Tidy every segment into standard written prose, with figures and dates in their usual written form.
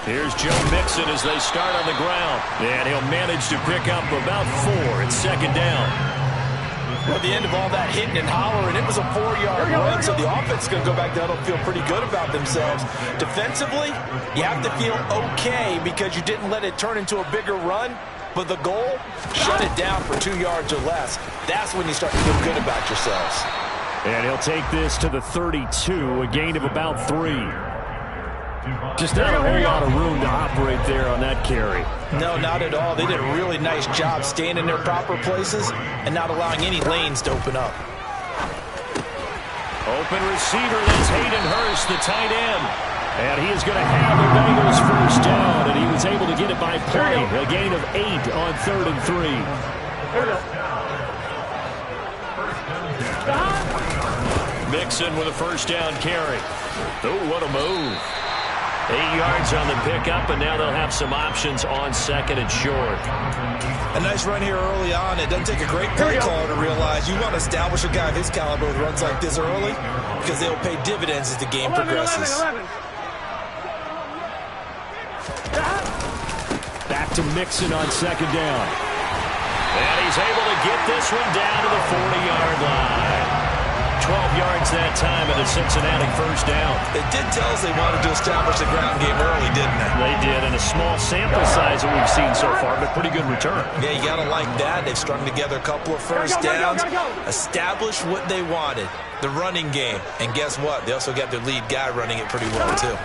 Here's Joe Mixon as they start on the ground. And he'll manage to pick up about 4. It's second down. Well, at the end of all that hitting and hollering, it was a 4-yard run, so the offense is going to go back down and feel pretty good about themselves. Defensively, you have to feel okay because you didn't let it turn into a bigger run, but the goal, shut it down for 2 yards or less. That's when you start to feel good about yourselves. And he'll take this to the 32, a gain of about 3. Just not a whole lot of room to operate there on that carry. No, not at all. They did a really nice job staying in their proper places and not allowing any lanes to open up. Open receiver, that's Hayden Hurst, the tight end. And he is going to have the Bengals first down, and he was able to get it by play. A gain of 8 on 3rd and 3. Mixon with a first down carry. Oh, what a move. 8 yards on the pickup, and now they'll have some options on 2nd and short. A nice run here early on. It doesn't take a great play caller to realize you want to establish a guy of his caliber with runs like this early because they'll pay dividends as the game progresses. 11. Back to Mixon on 2nd down. And he's able to get this one down to the 40-yard line. 12 yards that time at a Cincinnati first down. It did tell us they wanted to establish the ground game early, didn't they? They did, and a small sample size that we've seen so far, but pretty good return. Yeah, you got to like that. They've strung together a couple of first downs, established what they wanted, the running game. And guess what? They also got their lead guy running it pretty well, too.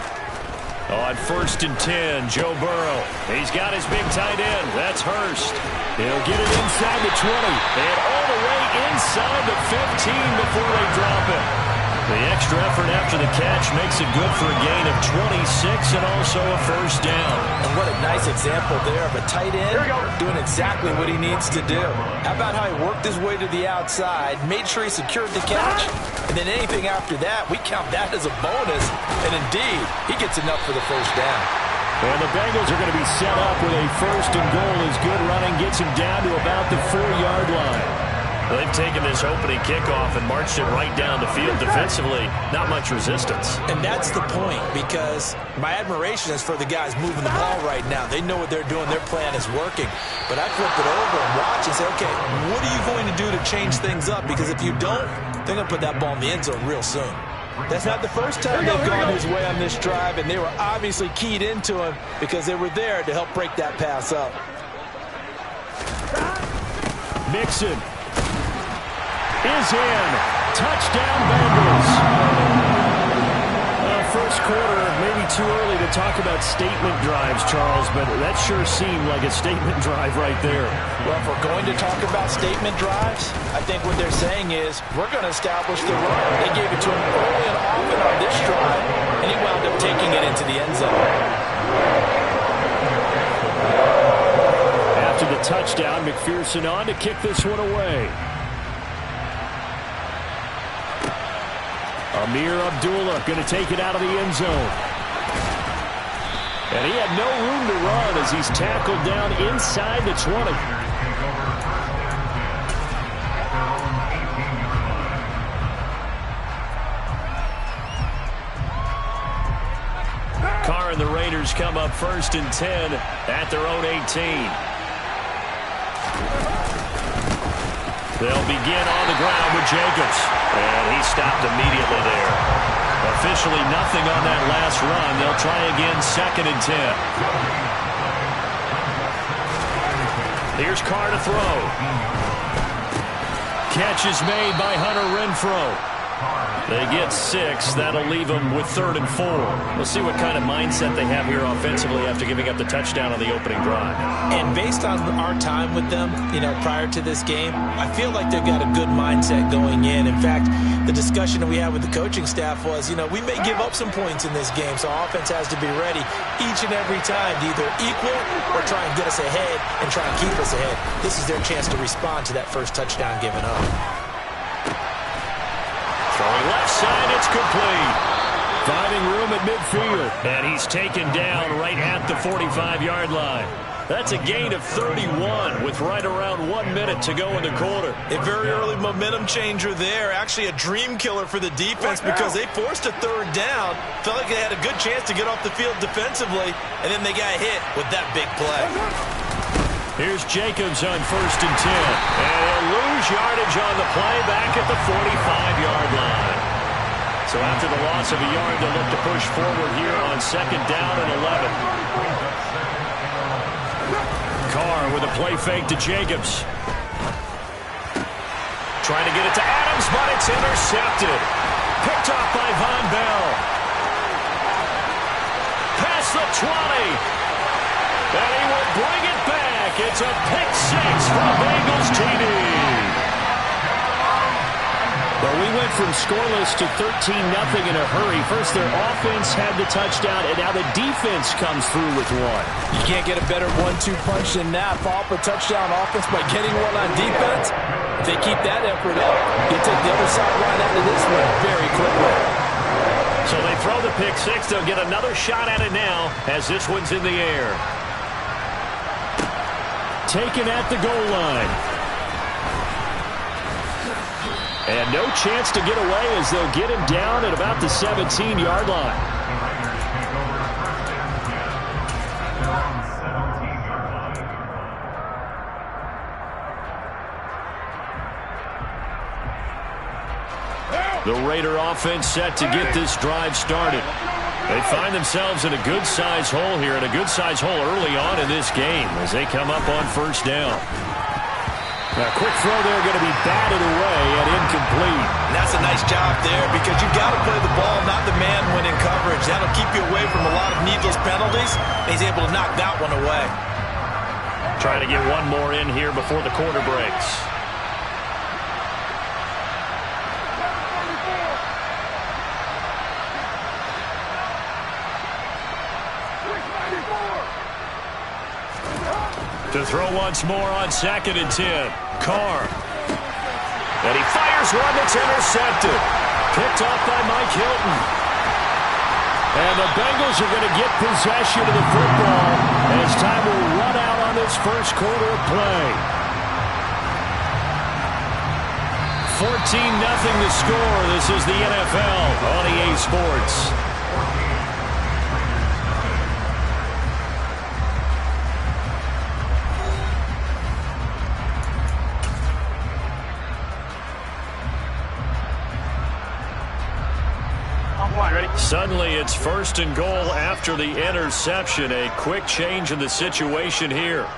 On 1st and 10, Joe Burrow. He's got his big tight end. That's Hurst. He'll get it inside the 20. And all the way inside the 15 before they drop it. The extra effort after the catch makes it good for a gain of 26 and also a first down. And what a nice example there of a tight end doing exactly what he needs to do. How about how he worked his way to the outside, made sure he secured the catch, and then anything after that, we count that as a bonus. And indeed, he gets enough for the first down. And the Bengals are going to be set up with a 1st and goal as good running gets him down to about the 4-yard line. They've taken this opening kickoff and marched it right down the field defensively. Not much resistance. And that's the point, because my admiration is for the guys moving the ball right now. They know what they're doing. Their plan is working. But I flip it over and watch and say, okay, what are you going to do to change things up? Because if you don't, they're going to put that ball in the end zone real soon. That's not the first time they've gone his way on this drive, and they were obviously keyed into him because they were there to help break that pass up. Mixon is in. Touchdown, Bengals. First quarter, maybe too early to talk about statement drives, Charles, but that sure seemed like a statement drive right there. Well, if we're going to talk about statement drives, I think what they're saying is we're going to establish the run. They gave it to him early and often on this drive, and he wound up taking it into the end zone. After the touchdown, McPherson on to kick this one away. Amir Abdullah going to take it out of the end zone. And he had no room to run as he's tackled down inside the 20. Carr and the Raiders come up 1st and 10 at their own 18. They'll begin on the ground with Jacobs. And he stopped immediately there. Officially nothing on that last run. They'll try again 2nd and 10. Here's Carr to throw. Catch is made by Hunter Renfrow. They get 6. That'll leave them with 3rd and 4. We'll see what kind of mindset they have here offensively after giving up the touchdown on the opening drive. And based on our time with them, prior to this game, I feel like they've got a good mindset going in. In fact, the discussion that we had with the coaching staff was, we may give up some points in this game, so our offense has to be ready each and every time to either equal or try and get us ahead and try and keep us ahead. This is their chance to respond to that first touchdown given up. Throwing left side, it's complete. Finding room at midfield. And he's taken down right at the 45-yard line. That's a gain of 31 with right around 1 minute to go in the quarter. A very early momentum changer there. Actually a dream killer for the defense because they forced a third down. Felt like they had a good chance to get off the field defensively, and then they got hit with that big play. Here's Jacobs on 1st and 10. And he'll lose yardage on the play back at the 45-yard line. So after the loss of a yard, they'll look to push forward here on 2nd down and 11. Carr with a play fake to Jacobs. Trying to get it to Adams, but it's intercepted. Picked off by Von Bell. Past the 20. And he will bring it back. It's a pick six for Bengals TD. Well, we went from scoreless to 13-0 in a hurry. First, their offense had the touchdown, and now the defense comes through with one. You can't get a better 1-2 punch than that. Follow up a touchdown offense by getting one on defense. If they keep that effort up, you take the other side right out of this one very quickly. So they throw the pick six. They'll get another shot at it now as this one's in the air. Taken at the goal line. And no chance to get away as they'll get him down at about the 17-yard line. The Raider offense set to get this drive started. They find themselves in a good-sized hole here, and a good-sized hole early on in this game as they come up on 1st down. A quick throw there going to be batted away and incomplete. And that's a nice job there because you've got to play the ball, not the man when in coverage. That'll keep you away from a lot of needless penalties. And he's able to knock that one away. Trying to get one more in here before the quarter breaks. To throw once more on 2nd and 10. Carr. And he fires one that's intercepted. Picked off by Mike Hilton. And the Bengals are going to get possession of the football as time will run out on this first quarter of play. 14-0 the score. This is the NFL on EA Sports. Suddenly, it's 1st and goal after the interception. A quick change in the situation here.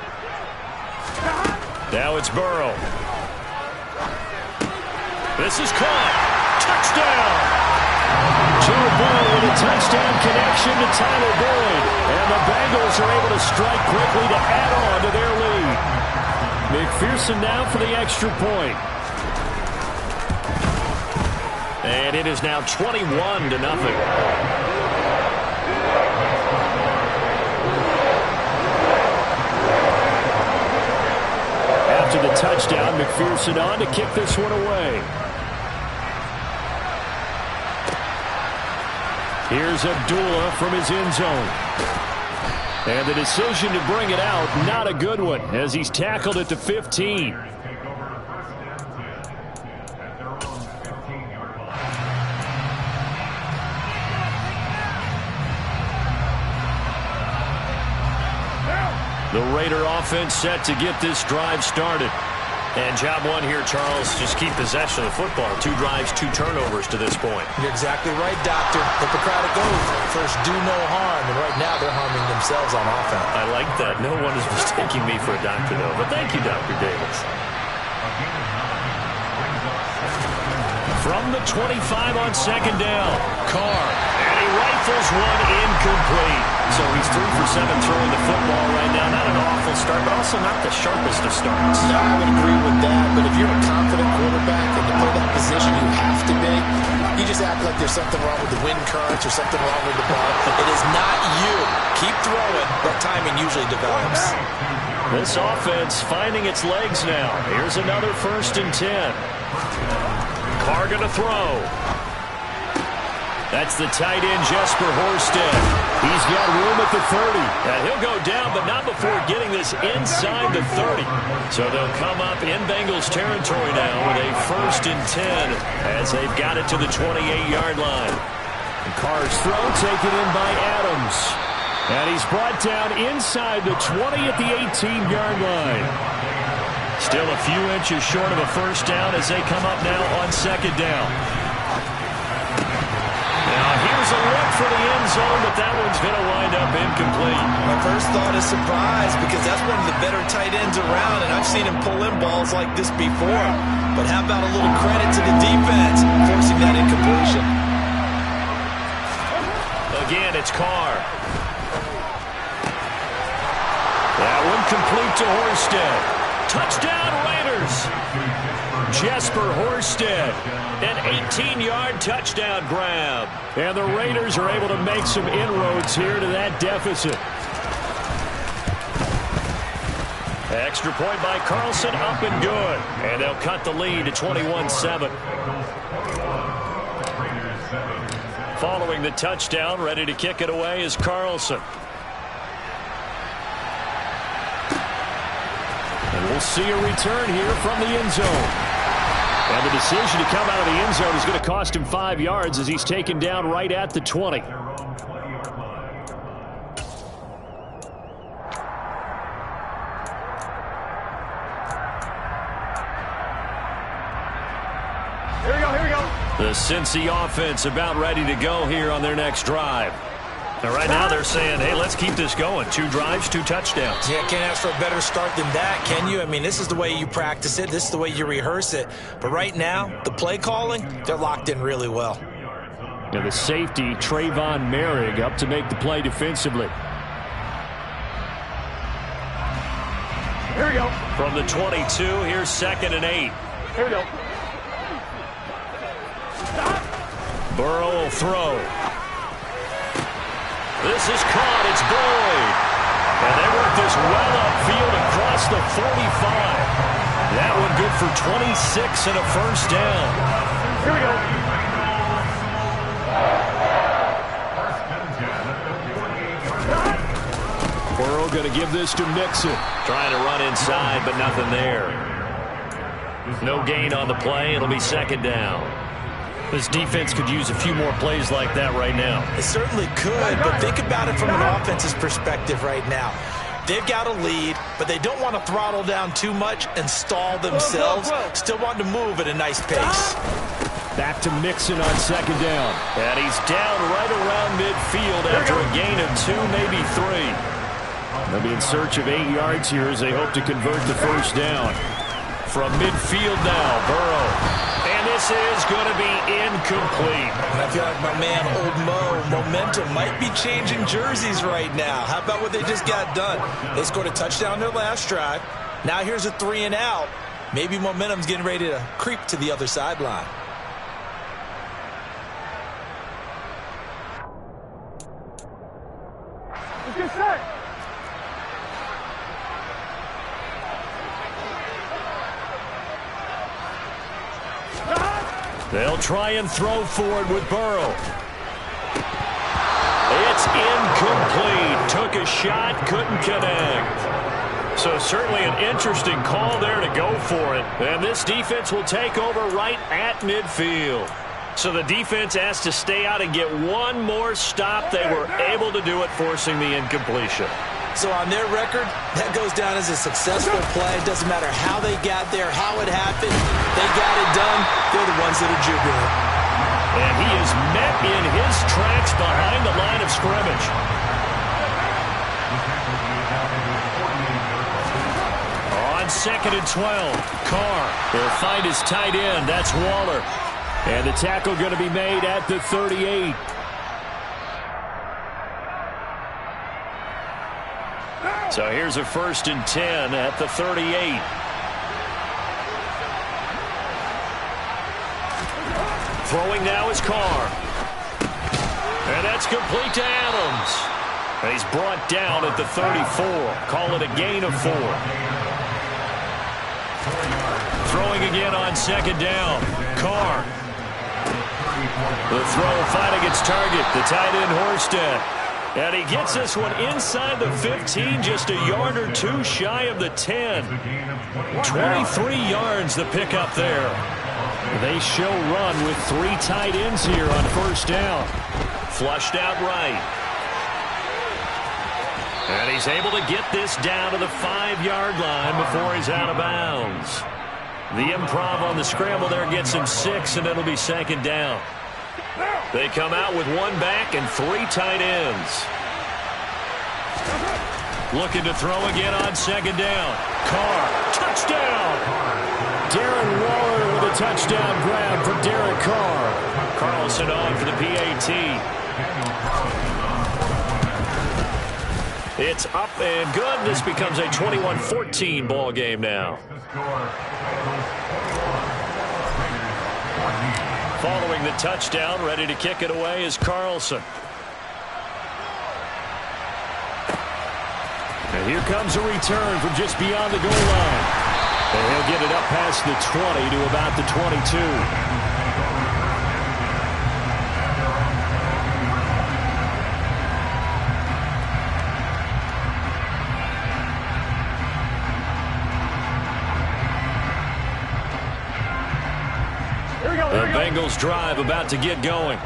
Now it's Burrow. This is caught. Touchdown! Joe Burrow with a touchdown connection to Tyler Boyd. And the Bengals are able to strike quickly to add on to their lead. McPherson now for the extra point. And it is now 21-0. After the touchdown, McPherson on to kick this one away. Here's Abdullah from his end zone. And the decision to bring it out, not a good one, as he's tackled at the 15. The Raider offense set to get this drive started. And job one here, Charles, just keep possession of the football. 2 drives, 2 turnovers to this point. You're exactly right, Doctor. Hippocratic oath. First, do no harm. And right now, they're harming themselves on offense. I like that. No one is mistaking me for a doctor, though. But thank you, Dr. Davis. From the 25 on 2nd down, Carr. And he rifles one incomplete. So he's 3 for 7 throwing the football right now. Not an awful start, but also not the sharpest of starts. No, I would agree with that. But if you're a confident quarterback and to play that position, you have to be. You just act like there's something wrong with the wind currents or something wrong with the ball. It is not you. Keep throwing. That timing usually develops. This offense finding its legs now. Here's another 1st and 10. Carr going to throw. That's the tight end, Jesper Horsted. He's got room at the 30. And he'll go down, but not before getting this inside the 30. So they'll come up in Bengals territory now with a 1st and 10 as they've got it to the 28-yard line. And Carr's throw taken in by Adams. And he's brought down inside the 20 at the 18-yard line. Still a few inches short of a 1st down as they come up now on 2nd down. Now here's a look for the end zone, but that one's going to wind up incomplete. My first thought is surprise because that's one of the better tight ends around, and I've seen him pull in balls like this before. But how about a little credit to the defense forcing that incompletion? Again, it's Carr. That one complete to Horsted. Touchdown, Raiders. Jesper Horsted, an 18-yard touchdown grab. And the Raiders are able to make some inroads here to that deficit. Extra point by Carlson, up and good. And they'll cut the lead to 21-7. Following the touchdown, ready to kick it away is Carlson. And we'll see a return here from the end zone. And the decision to come out of the end zone is going to cost him 5 yards as he's taken down right at the 20. Here we go. The Cincy offense about ready to go here on their next drive. And right now they're saying, hey, let's keep this going. 2 drives, 2 touchdowns. Yeah, can't ask for a better start than that, can you? I mean, this is the way you practice it. This is the way you rehearse it. But right now, the play calling, they're locked in really well. Now the safety, Trayvon Merrick, up to make the play defensively. Here we go. From the 22, here's 2nd and 8. Here we go. Burrow will throw. This is caught. It's Boyd. And they work this well upfield across the 45. That one good for 26 and a 1st down. Here we go. Burrow going to give this to Mixon. Trying to run inside, but nothing there. No gain on the play. It'll be 2nd down. This defense could use a few more plays like that right now. It certainly could, but think about it from an offense's perspective right now. They've got a lead, but they don't want to throttle down too much and stall themselves. Still want to move at a nice pace. Back to Mixon on 2nd down. And he's down right around midfield after a gain of 2, maybe 3. They'll be in search of 8 yards here as they hope to convert the 1st down. From midfield now, Burrow. And this is going to be incomplete. And I feel like my man, Old Mo, momentum might be changing jerseys right now. How about what they just got done? They scored a touchdown their last drive. Now here's a 3 and out. Maybe momentum's getting ready to creep to the other sideline. Let's get set. They'll try and throw forward with Burrow. It's incomplete. Took a shot, couldn't connect. So certainly an interesting call there to go for it. And this defense will take over right at midfield. So the defense has to stay out and get one more stop. They were able to do it, forcing the incompletion. So on their record, that goes down as a successful play. It doesn't matter how they got there, how it happened. They got it done. They're the ones that are jubilant. And he is met in his tracks behind the line of scrimmage. On 2nd and 12, Carr will find his tight end. That's Waller. And the tackle going to be made at the 38. So here's a 1st and 10 at the 38. Throwing now is Carr. And that's complete to Adams. And he's brought down at the 34. Call it a gain of 4. Throwing again on 2nd down. Carr. The throw fighting its target. The tight end Horsted. And he gets this one inside the 15, just a yard or two shy of the 10. 23 yards the pickup there. They show run with 3 tight ends here on first down. Flushed out right. And he's able to get this down to the 5-yard line before he's out of bounds. The improv on the scramble there gets him 6, and it'll be second down. They come out with 1 back and 3 tight ends. Looking to throw again on second down. Carr, touchdown! Darren Waller with a touchdown grab for Derek Carr. Carlson on for the PAT. It's up and good. This becomes a 21-14 ball game now. Following the touchdown, ready to kick it away is Carlson. And here comes a return from just beyond the goal line. And he'll get it up past the 20 to about the 22. The Bengals drive about to get going.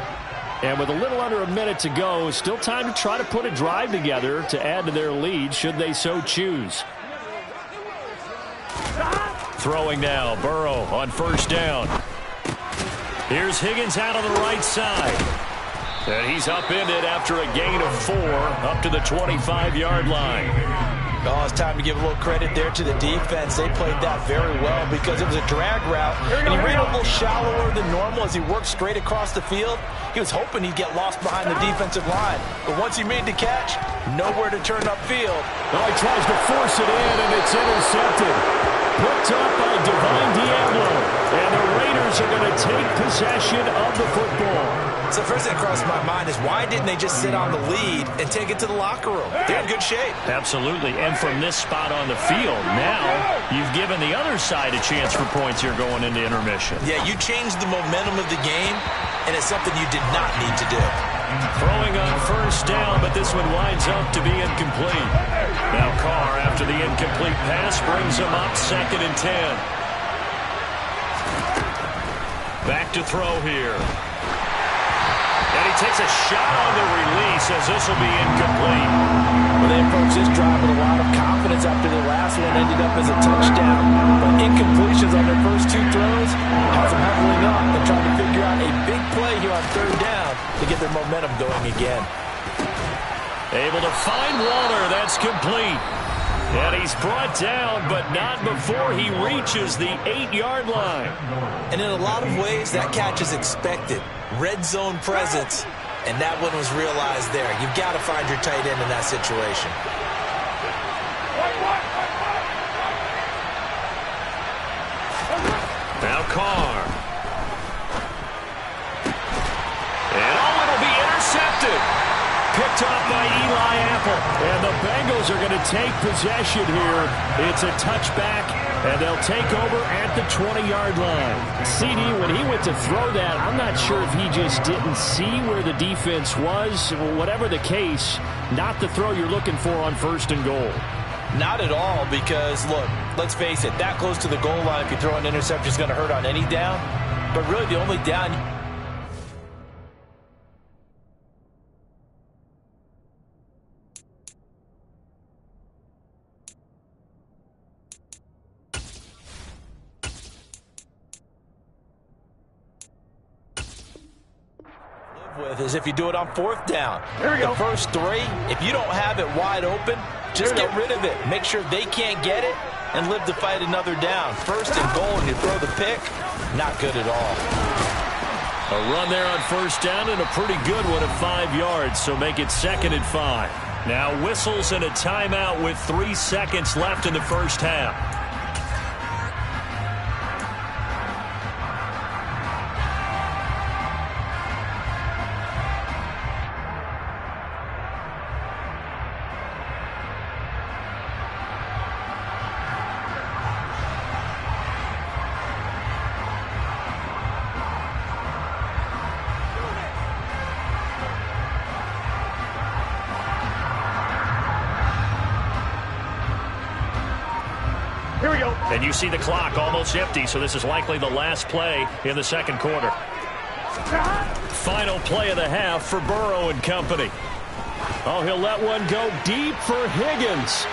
And with a little under a minute to go, still time to try to put a drive together to add to their lead should they so choose. Throwing now, Burrow on first down. Here's Higgins out on the right side. And he's upended after a gain of 4 up to the 25-yard line. Oh, it's time to give a little credit there to the defense. They played that very well because it was a drag route. And he ran a little shallower than normal as he worked straight across the field. He was hoping he'd get lost behind the defensive line. But once he made the catch, nowhere to turn upfield. Oh, he tries to force it in, and it's intercepted. Picked up by Divine Diablo. And the Raiders are going to take possession of the football. So the first thing that crossed my mind is why didn't they just sit on the lead and take it to the locker room? They're in good shape. Absolutely. And from this spot on the field, now you've given the other side a chance for points here going into intermission. Yeah, you changed the momentum of the game, and it's something you did not need to do. Throwing on first down, but this one winds up to be incomplete. Now Carr, after the incomplete pass, brings him up 2nd and 10. Back to throw here. And he takes a shot on the release as this will be incomplete. Well, they approached this drive with a lot of confidence after the last one ended up as a touchdown. But incompletions on their first 2 throws has them huddling up and trying to figure out a big play here on 3rd down to get their momentum going again. Able to find Waller. That's complete. And he's brought down, but not before he reaches the 8-yard line. And in a lot of ways, that catch is expected. Red zone presence, and that one was realized there. You've got to find your tight end in that situation. Now Carr. And it'll be intercepted. Picked off by Eli Apple. And the Bengals are going to take possession here. It's a touchback, and they'll take over at the 20-yard line. CD, when he went to throw that, I'm not sure if he just didn't see where the defense was. Whatever the case, not the throw you're looking for on 1st and goal. Not at all, because, look, let's face it, that close to the goal line, if you throw an interception, is going to hurt on any down. But really, the only down... with is if you do it on 4th down. Here we go. The first 3, if you don't have it wide open, just get rid of it. Make sure they can't get it and live to fight another down. 1st and goal, and you throw the pick, not good at all. A run there on 1st down and a pretty good one at 5 yards, so make it 2nd and 5. Now whistles and a timeout with 3 seconds left in the first half. we go. And you see the clock almost empty, so this is likely the last play in the second quarter. Final play of the half for Burrow and company. Oh, he'll let one go deep for Higgins.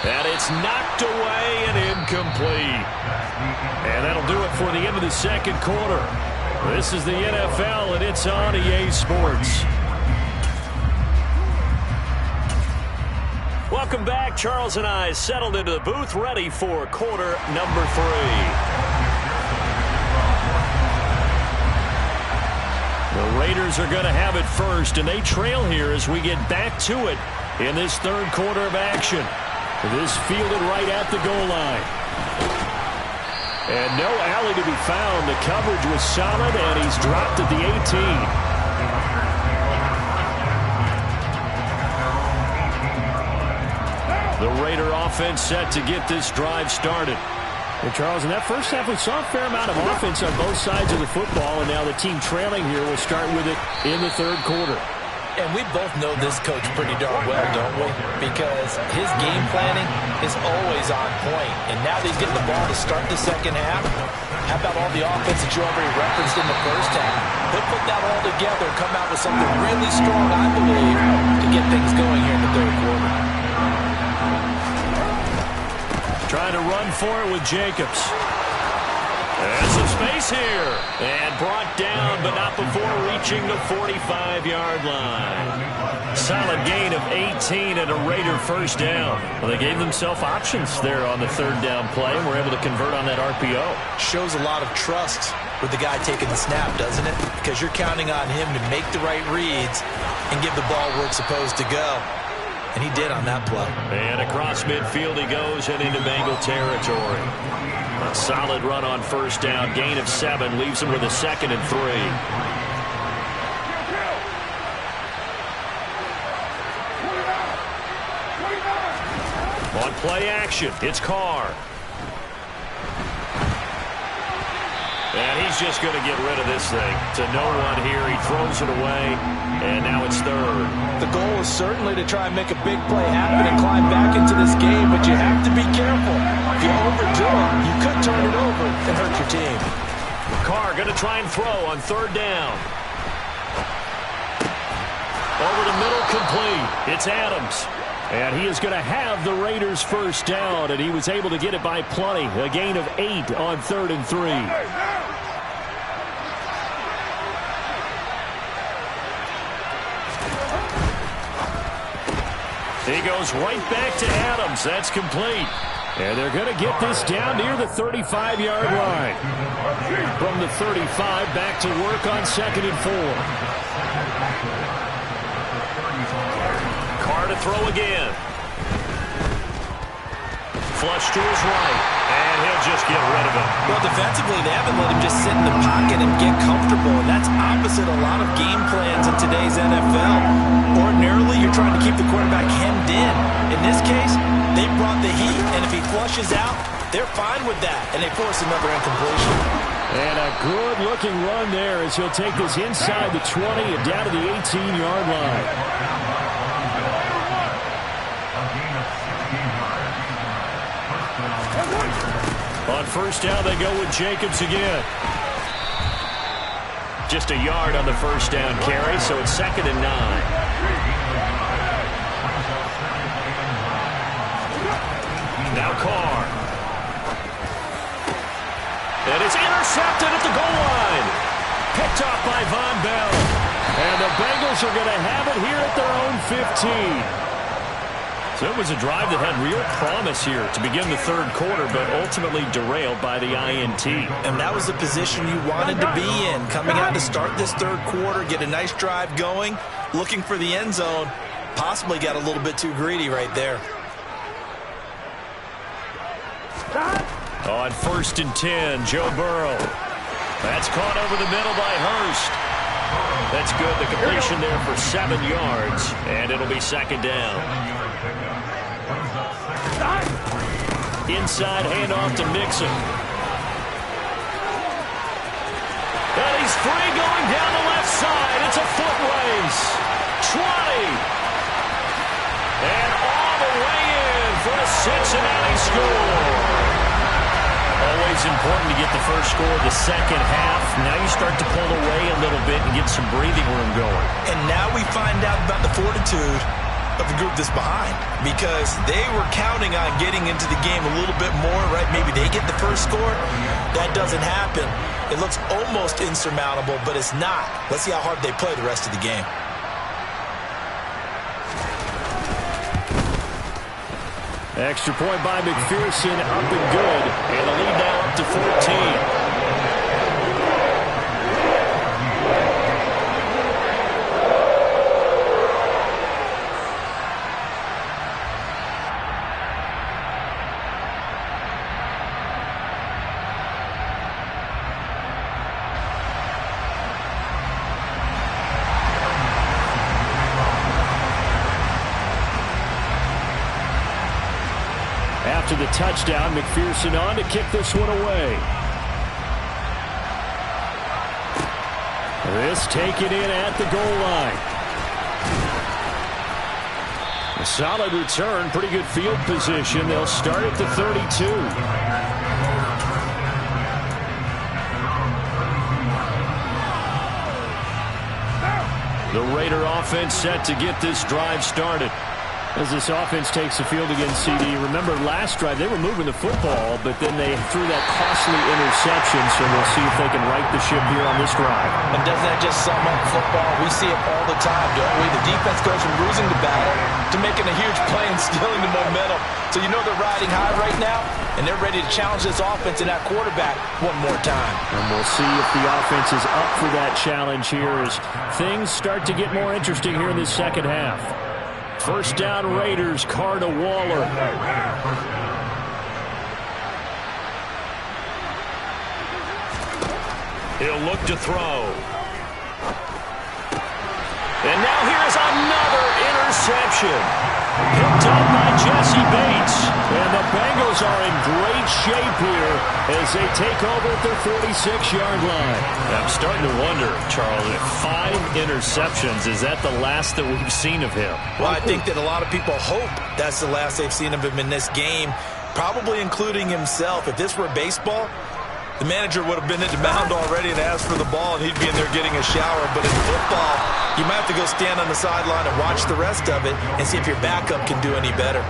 And it's knocked away and incomplete. And that'll do it for the end of the second quarter. This is the NFL, and it's on EA Sports. Welcome back. Charles and I settled into the booth, ready for quarter number 3. The Raiders are going to have it first, and they trail here as we get back to it in this third quarter of action. This fielded right at the goal line. And no alley to be found. The coverage was solid, and he's dropped at the 18. The Raider offense set to get this drive started. Well, Charles, in that first half, we saw a fair amount of offense on both sides of the football, and now the team trailing here will start with it in the third quarter. And we both know this coach pretty darn well, don't we? Because his game planning is always on point. And now that he's getting the ball to start the second half, how about all the offense that you already referenced in the first half? He'll put that all together and come out with something really strong, I believe, to get things going here in the third quarter. Trying to run for it with Jacobs. And some space here. And brought down, but not before reaching the 45-yard line. Solid gain of 18 and a Raider first down. Well, they gave themselves options there on the third down play, and were able to convert on that RPO. Shows a lot of trust with the guy taking the snap, doesn't it? Because you're counting on him to make the right reads and give the ball where it's supposed to go. And he did on that play. And across midfield he goes and into Bengal territory. A solid run on first down. Gain of 7 leaves him with a 2nd and 3. On play action, it's Carr. And he's just going to get rid of this thing. To no one here. He throws it away. And now it's third. The goal is certainly to try and make a big play happen and climb back into this game, but you have to be careful. If you overdo it, you could turn it over and hurt your team. Carr going to try and throw on third down. Over the middle, complete. It's Adams. And he is going to have the Raiders first down, and he was able to get it by plenty. A gain of 8 on 3rd and 3. He goes right back to Adams. That's complete. And they're going to get this down near the 35-yard line. From the 35, back to work on 2nd and 4. Carr to throw again. Flush to his right. And he'll just get rid of it. Well, defensively, they haven't let him just sit in the pocket and get comfortable. And that's opposite a lot of game plans in today's NFL. Ordinarily, you're trying to keep the quarterback hemmed in. In this case, they brought the heat, and if he flushes out, they're fine with that, and they force another incompletion. And a good-looking run there as he'll take this inside the 20 and down to the 18-yard line. On first down, they go with Jacobs again. Just a yard on the first down carry, so it's 2nd and 9. Now Carr. And it's intercepted at the goal line. Picked off by Von Bell. And the Bengals are going to have it here at their own 15. So it was a drive that had real promise here to begin the third quarter, but ultimately derailed by the INT. And that was the position you wanted to be in. Coming out to start this third quarter, get a nice drive going, looking for the end zone. Possibly got a little bit too greedy right there. On 1st and 10, Joe Burrow. That's caught over the middle by Hurst. That's good. The completion there for 7 yards, and it'll be 2nd down. Inside handoff to Mixon. And he's free going down the left side. It's a foot race. 20. And all the way in for a Cincinnati score. always important to get the first score of the second half. Now you start to pull away a little bit and get some breathing room going. And now we find out about the fortitude of the group that's behind, because they were counting on getting into the game a little bit more, right? Maybe they get the first score. That doesn't happen. It looks almost insurmountable, but it's not. Let's see how hard they play the rest of the game. Extra point by McPherson, up and good. And the lead now up to 14. After the touchdown, McPherson on to kick this one away. This taken in at the goal line. A solid return, pretty good field position. They'll start at the 32. The Raider offense set to get this drive started. As this offense takes the field against CD, remember last drive they were moving the football, but then they threw that costly interception, so we'll see if they can right the ship here on this drive. And doesn't that just sum up football? We see it all the time, don't we? The defense goes from losing the battle to making a huge play and stealing the momentum. So you know they're riding high right now, and they're ready to challenge this offense and that quarterback one more time. And we'll see if the offense is up for that challenge here as things start to get more interesting here in this second half. First down, Raiders, Carr to Waller. He'll look to throw. And now here's another interception. Picked up by Jesse Bates. And the Bengals are in great shape here as they take over at their 46-yard line. I'm starting to wonder, Charles, if 5 interceptions, is that the last that we've seen of him? Well, I think that a lot of people hope that's the last they've seen of him in this game, probably including himself. If this were baseball, the manager would have been at the mound already and asked for the ball, and he'd be in there getting a shower. But in football, you might have to go stand on the sideline and watch the rest of it and see if your backup can do any better.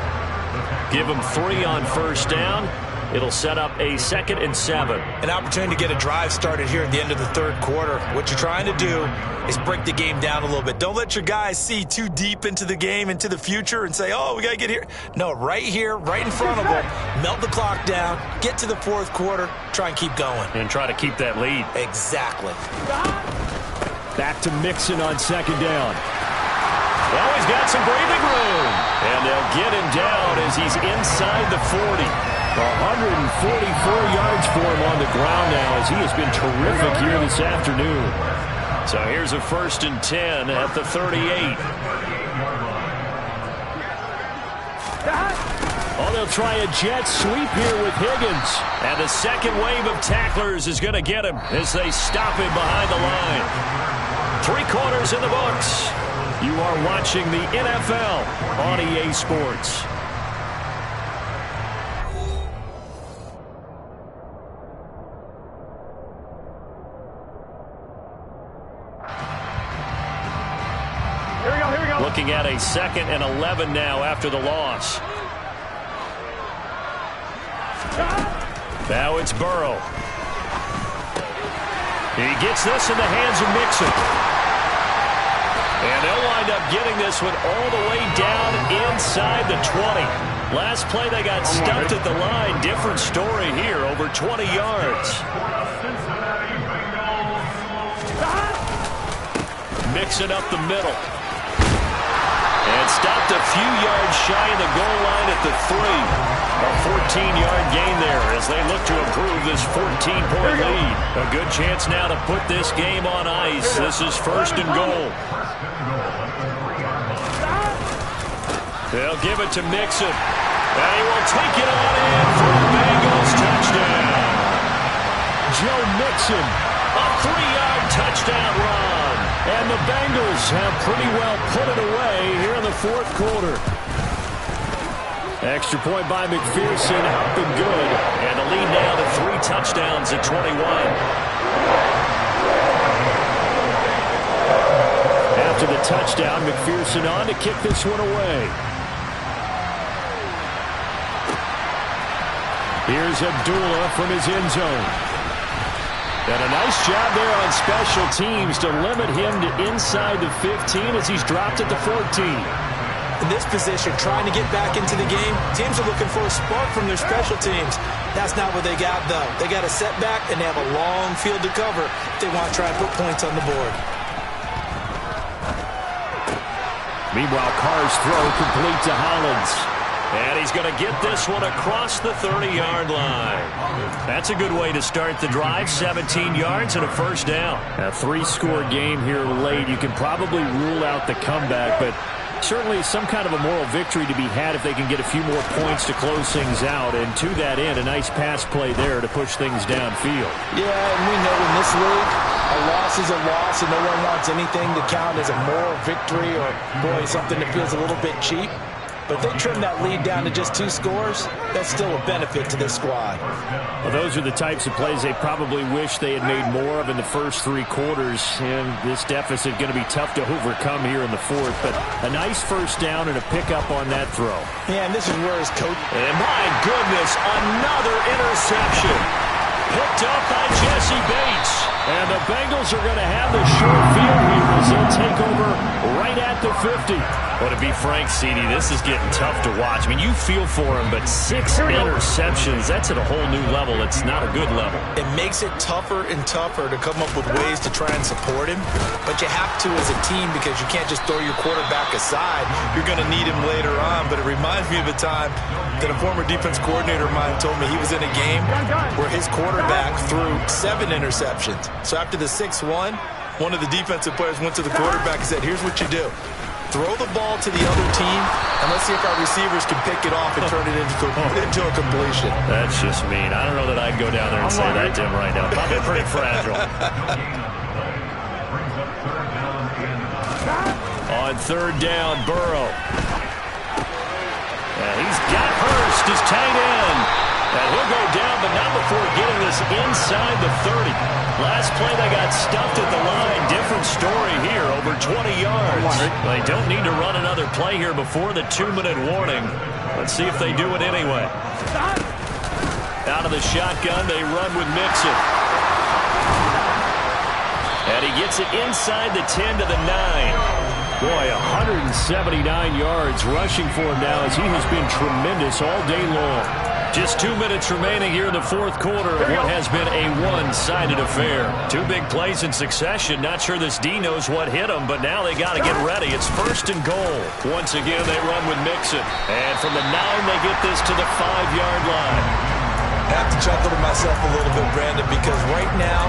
Give him 3 on first down. It'll set up a 2nd and 7. An opportunity to get a drive started here at the end of the third quarter. What you're trying to do is break the game down a little bit. Don't let your guys see too deep into the game, into the future, and say, oh, we got to get here. No, right here, right in front of them, melt the clock down, get to the fourth quarter, try and keep going. And try to keep that lead. Exactly. Back to Mixon on second down. Well, he's got some breathing room. And they'll get him down as he's inside the 40. 144 yards for him on the ground now as he has been terrific here this afternoon. So here's a 1st and 10 at the 38. Oh, they'll try a jet sweep here with Higgins. And the second wave of tacklers is going to get him as they stop him behind the line. 3 quarters in the books. You are watching the NFL on EA Sports. Looking at a 2nd and 11 now after the loss. Now it's Burrow. He gets this in the hands of Mixon. And they'll wind up getting this one all the way down inside the 20. Last play they got stuffed at the line. Different story here, over 20 yards. Mixon up the middle. And stopped a few yards shy of the goal line at the 3. A 14-yard gain there as they look to improve this 14-point lead. A good chance now to put this game on ice. This is 1st and goal. They'll give it to Mixon. And he will take it on in for a Bengals touchdown. Joe Mixon. A 3-yard touchdown run. And the Bengals have pretty well put it away here in the fourth quarter. Extra point by McPherson, up and good. And the lead now to 3 touchdowns at 21. After the touchdown, McPherson on to kick this one away. Here's Abdullah from his end zone. And a nice job there on special teams to limit him to inside the 15 as he's dropped at the 14. In this position, trying to get back into the game, teams are looking for a spark from their special teams. That's not what they got, though. They got a setback, and they have a long field to cover if they want to try and put points on the board. Meanwhile, Carr's throw complete to Hollins. And he's going to get this one across the 30-yard line. That's a good way to start the drive. 17 yards and a first down. A 3-score game here late. You can probably rule out the comeback, but certainly some kind of a moral victory to be had if they can get a few more points to close things out. And to that end, a nice pass play there to push things downfield. Yeah, and we know in this league, a loss is a loss, and no one wants anything to count as a moral victory or, boy, something that feels a little bit cheap. But they trim that lead down to just 2 scores. That's still a benefit to this squad. Well, those are the types of plays they probably wish they had made more of in the first 3 quarters. And this deficit going to be tough to overcome here in the 4th. But a nice first down and a pickup on that throw. Yeah, and this is where his coach... And my goodness, another interception. Picked up by Jesse Bates. And the Bengals are going to have the short field here as they'll take over right at the 50. Well, to be frank, CD, this is getting tough to watch. I mean, you feel for him, but 6 interceptions, that's at a whole new level. It's not a good level. It makes it tougher and tougher to come up with ways to try and support him. But you have to as a team because you can't just throw your quarterback aside. You're going to need him later on. But it reminds me of a time that a former defense coordinator of mine told me he was in a game where his quarterback threw 7 interceptions. So after the 6-1, one of the defensive players went to the quarterback and said, here's what you do. Throw the ball to the other team, and let's see if our receivers can pick it off and turn it into a completion. That's just mean. I don't know that I'd go down there and say that to him right now. Probably pretty fragile. On 3rd down, Burrow. And he's got Hurst, his tight end. And he'll go down, but not before getting this inside the 30. Last play, they got stuffed at the line. Different story here, over 20 yards. They don't need to run another play here before the 2-minute warning. Let's see if they do it anyway. Out of the shotgun, they run with Mixon. And he gets it inside the 10 to the 9. Boy, 179 yards rushing for him now as he has been tremendous all day long. Just 2 minutes remaining here in the 4th quarter of what has been a one-sided affair. 2 big plays in succession. Not sure this D knows what hit him, but now they got to get ready. It's 1st and goal. Once again, they run with Mixon. And from the 9, they get this to the 5-yard line. I have to chuckle to myself a little bit, Brandon, because right now,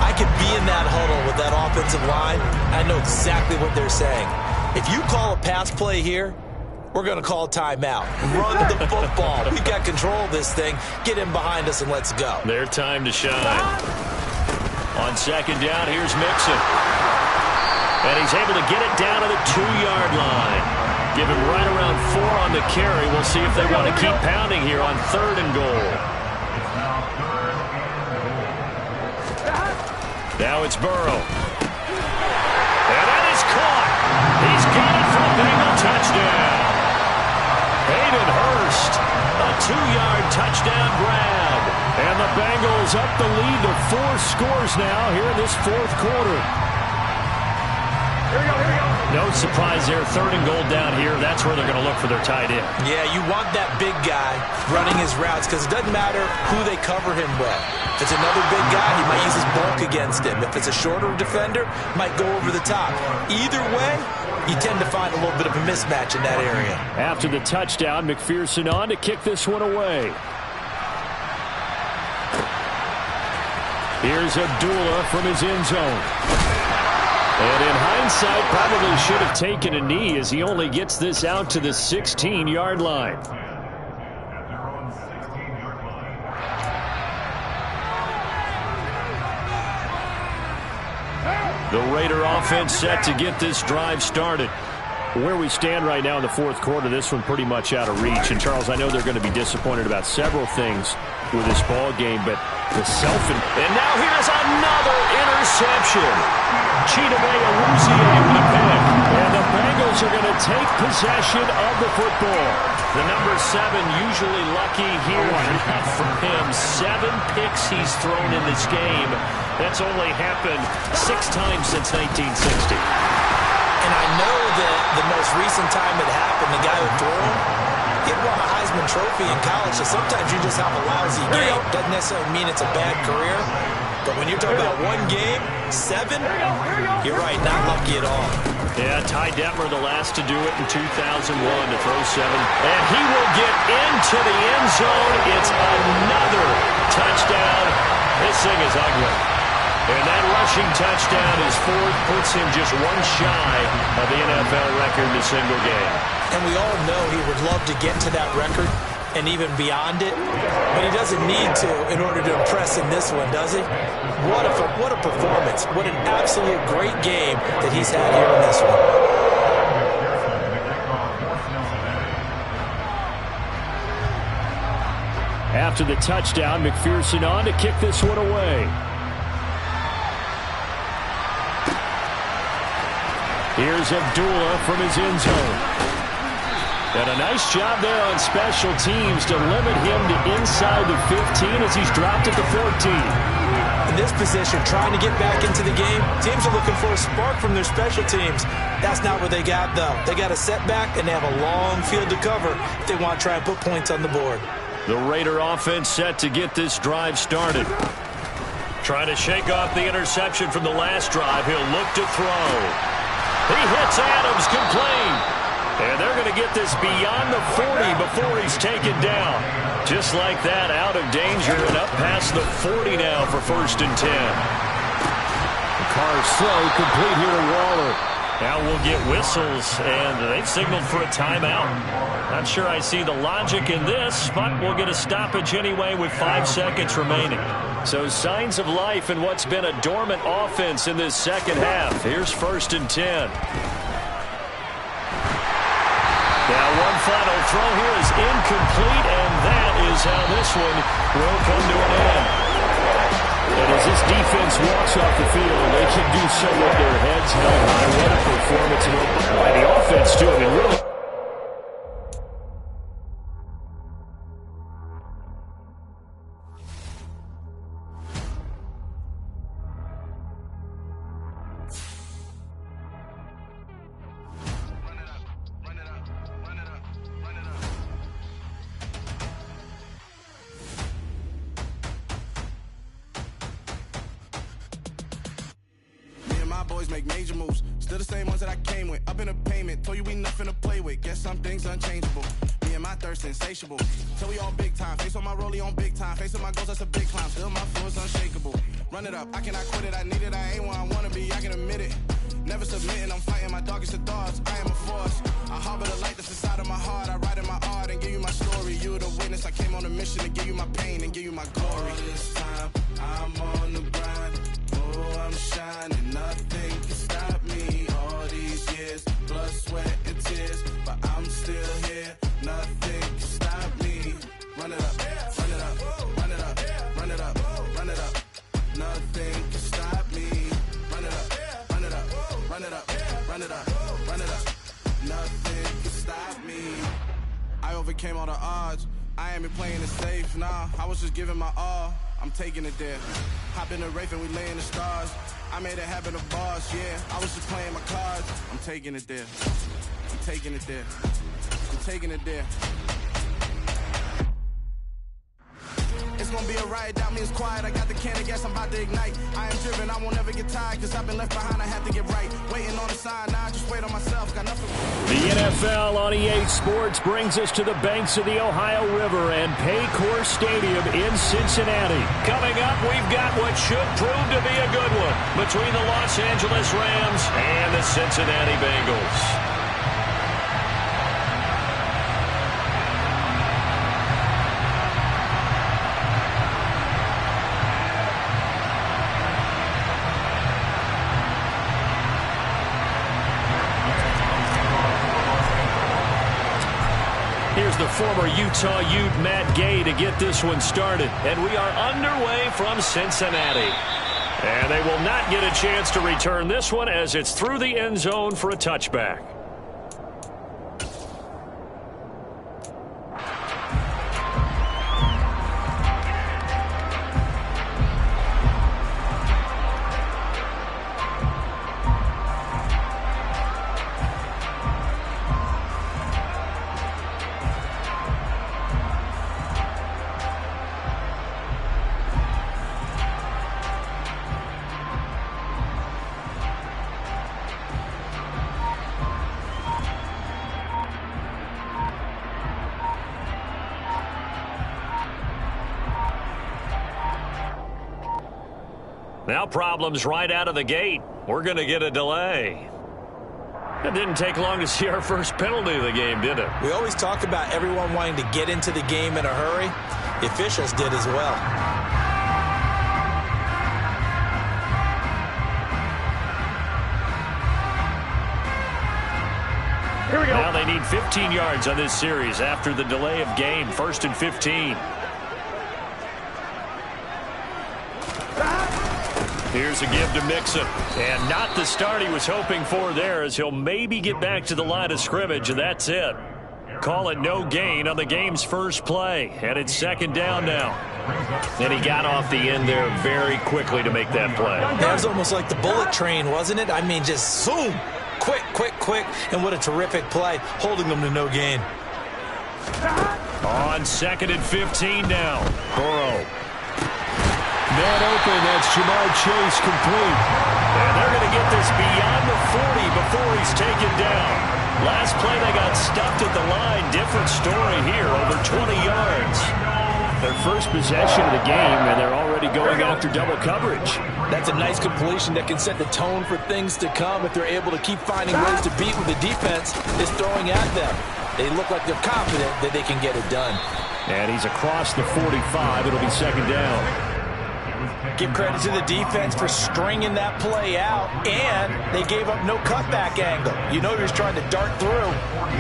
I could be in that huddle with that offensive line. I know exactly what they're saying. If you call a pass play here, we're going to call timeout. Run the football. We've got control of this thing. Get in behind us and let's go. Their time to shine. On 2nd down, here's Mixon. And he's able to get it down to the 2-yard line. Give him right around 4 on the carry. We'll see if they want to keep pounding here on 3rd and goal. Now it's Burrow. And that is caught. He's got it for a Bengal touchdown. Hayden Hurst, a 2-yard touchdown grab. And the Bengals up the lead to 4 scores now here in this 4th quarter. Here we go, here we go. No surprise there, 3rd and goal down here. That's where they're going to look for their tight end. Yeah, you want that big guy running his routes because it doesn't matter who they cover him with. If it's another big guy, he might use his bulk against him. If it's a shorter defender, might go over the top. Either way, you tend to find a little bit of a mismatch in that area. After the touchdown, McPherson on to kick this one away. Here's Abdullah from his end zone. And in hindsight, probably should have taken a knee as he only gets this out to the 16-yard line. The Raider offense set to get this drive started. Where we stand right now in the fourth quarter, this one pretty much out of reach. And, Charles, I know they're going to be disappointed about several things with this ball game, but the And now here's another interception. Chidobe Awuzie with a pick. And the Bengals are going to take possession of the football. The number 7 usually lucky here. Not for him. 7 picks he's thrown in this game. That's only happened 6 times since 1960. And I know that the most recent time it happened, the guy who threw him, he won a Heisman Trophy in college, so sometimes you just have a lousy game. Doesn't necessarily mean it's a bad career. But when you're talking about one game, 7, you're right, not lucky at all. Yeah, Ty Detmer, the last to do it in 2001 to throw 7. And he will get into the end zone. It's another touchdown. This thing is ugly. And that rushing touchdown is 4th, puts him just 1 shy of the NFL record in a single game. And we all know he would love to get to that record and even beyond it, but he doesn't need to in order to impress in this one, does he? What a performance. What an absolute great game that he's had here in this one. After the touchdown, McPherson on to kick this one away. Here's Abdullah from his end zone. And a nice job there on special teams to limit him to inside the 15 as he's dropped at the 14. In this position, trying to get back into the game, teams are looking for a spark from their special teams. That's not what they got, though. They got a setback, and they have a long field to cover if they want to try and put points on the board. The Raider offense set to get this drive started. Trying to shake off the interception from the last drive. He'll look to throw. He hits Adams, complete. And they're going to get this beyond the 40 before he's taken down. Just like that, out of danger and up past the 40 now for 1st and 10. The car's slow, complete here to Waller. Now we'll get whistles, and they've signaled for a timeout. Not sure I see the logic in this, but we'll get a stoppage anyway with 5 seconds remaining. So signs of life in what's been a dormant offense in this second half. Here's 1st and 10. Now one final throw here is incomplete, and that is how this one will come to an end. And as this defense walks off the field, they can do so with their heads held high. What a performance by the offense, too. I mean, really. Boys make major moves, still the same ones that I came with. Up in a payment, told you we nothing to play with. Guess some things unchangeable. Me and my thirst insatiable. Till we all big time, face on my rollie on big time. Facing my goals, that's a big climb. Still my flow is unshakable. Run it up, I cannot quit it. I need it, I ain't where I wanna be. I can admit it. Never submitting, I'm fighting my darkest of thoughts. I am a force. I harbor the light that's inside of my heart. I write in my art and give you my story. You the witness. I came on a mission to give you my pain and give you my glory. All this time, I'm on the grind. Oh, I'm shining. Nothing can stop me. All these years, blood, sweat, and tears, but I'm still here. Nothing can stop me. Run it up, run it up, run it up, run it up, run it up. Nothing can stop me. Run it up, run it up, run it up, run it up, run it up. Nothing can stop me. I overcame all the odds. I ain't been playing it safe, nah. I was just giving my all. I'm taking it there. Hop in the Wraith and we lay in the stars. I made it happen to boss, yeah. I was just playing my cards. I'm taking it there. I'm taking it there. I'm taking it there. It's gonna be a riot, doubt me it's quiet. I got the can of gas, I'm about to ignite. I am driven, I won't ever get tired, cause I've been left behind, I have to get right. Waiting on the sign, now I just wait on myself, got nothing. The NFL on EA Sports brings us to the banks of the Ohio River and Paycor Stadium in Cincinnati. Coming up, we've got what should prove to be a good one between the Los Angeles Rams and the Cincinnati Bengals. Here's the former Utah Ute Matt Gay to get this one started. And we are underway from Cincinnati. And they will not get a chance to return this one as it's through the end zone for a touchback. Now problems right out of the gate. We're going to get a delay. It didn't take long to see our first penalty of the game, did it? We always talk about everyone wanting to get into the game in a hurry. The officials did as well. Here we go. Now they need 15 yards on this series after the delay of game. 1st and 15. Here's a give to Mixon. And not the start he was hoping for there, as he'll maybe get back to the line of scrimmage, and that's it. Call it no gain on the game's first play. And it's 2nd down now. And he got off the end there very quickly to make that play. That was almost like the bullet train, wasn't it? I mean, just zoom. Quick, quick, quick. And what a terrific play, holding them to no gain. On 2nd and 15 now. Burrow. Man open, that's Jamar Chase complete. And they're going to get this beyond the 40 before he's taken down. Last play they got stuffed at the line. Different story here, over 20 yards. Their first possession of the game, and they're already going after double coverage. That's a nice completion that can set the tone for things to come if they're able to keep finding ways to beat what the defense is throwing at them. They look like they're confident that they can get it done. And he's across the 45. It'll be 2nd down. Give credit to the defense for stringing that play out, and they gave up no cutback angle. You know he was trying to dart through.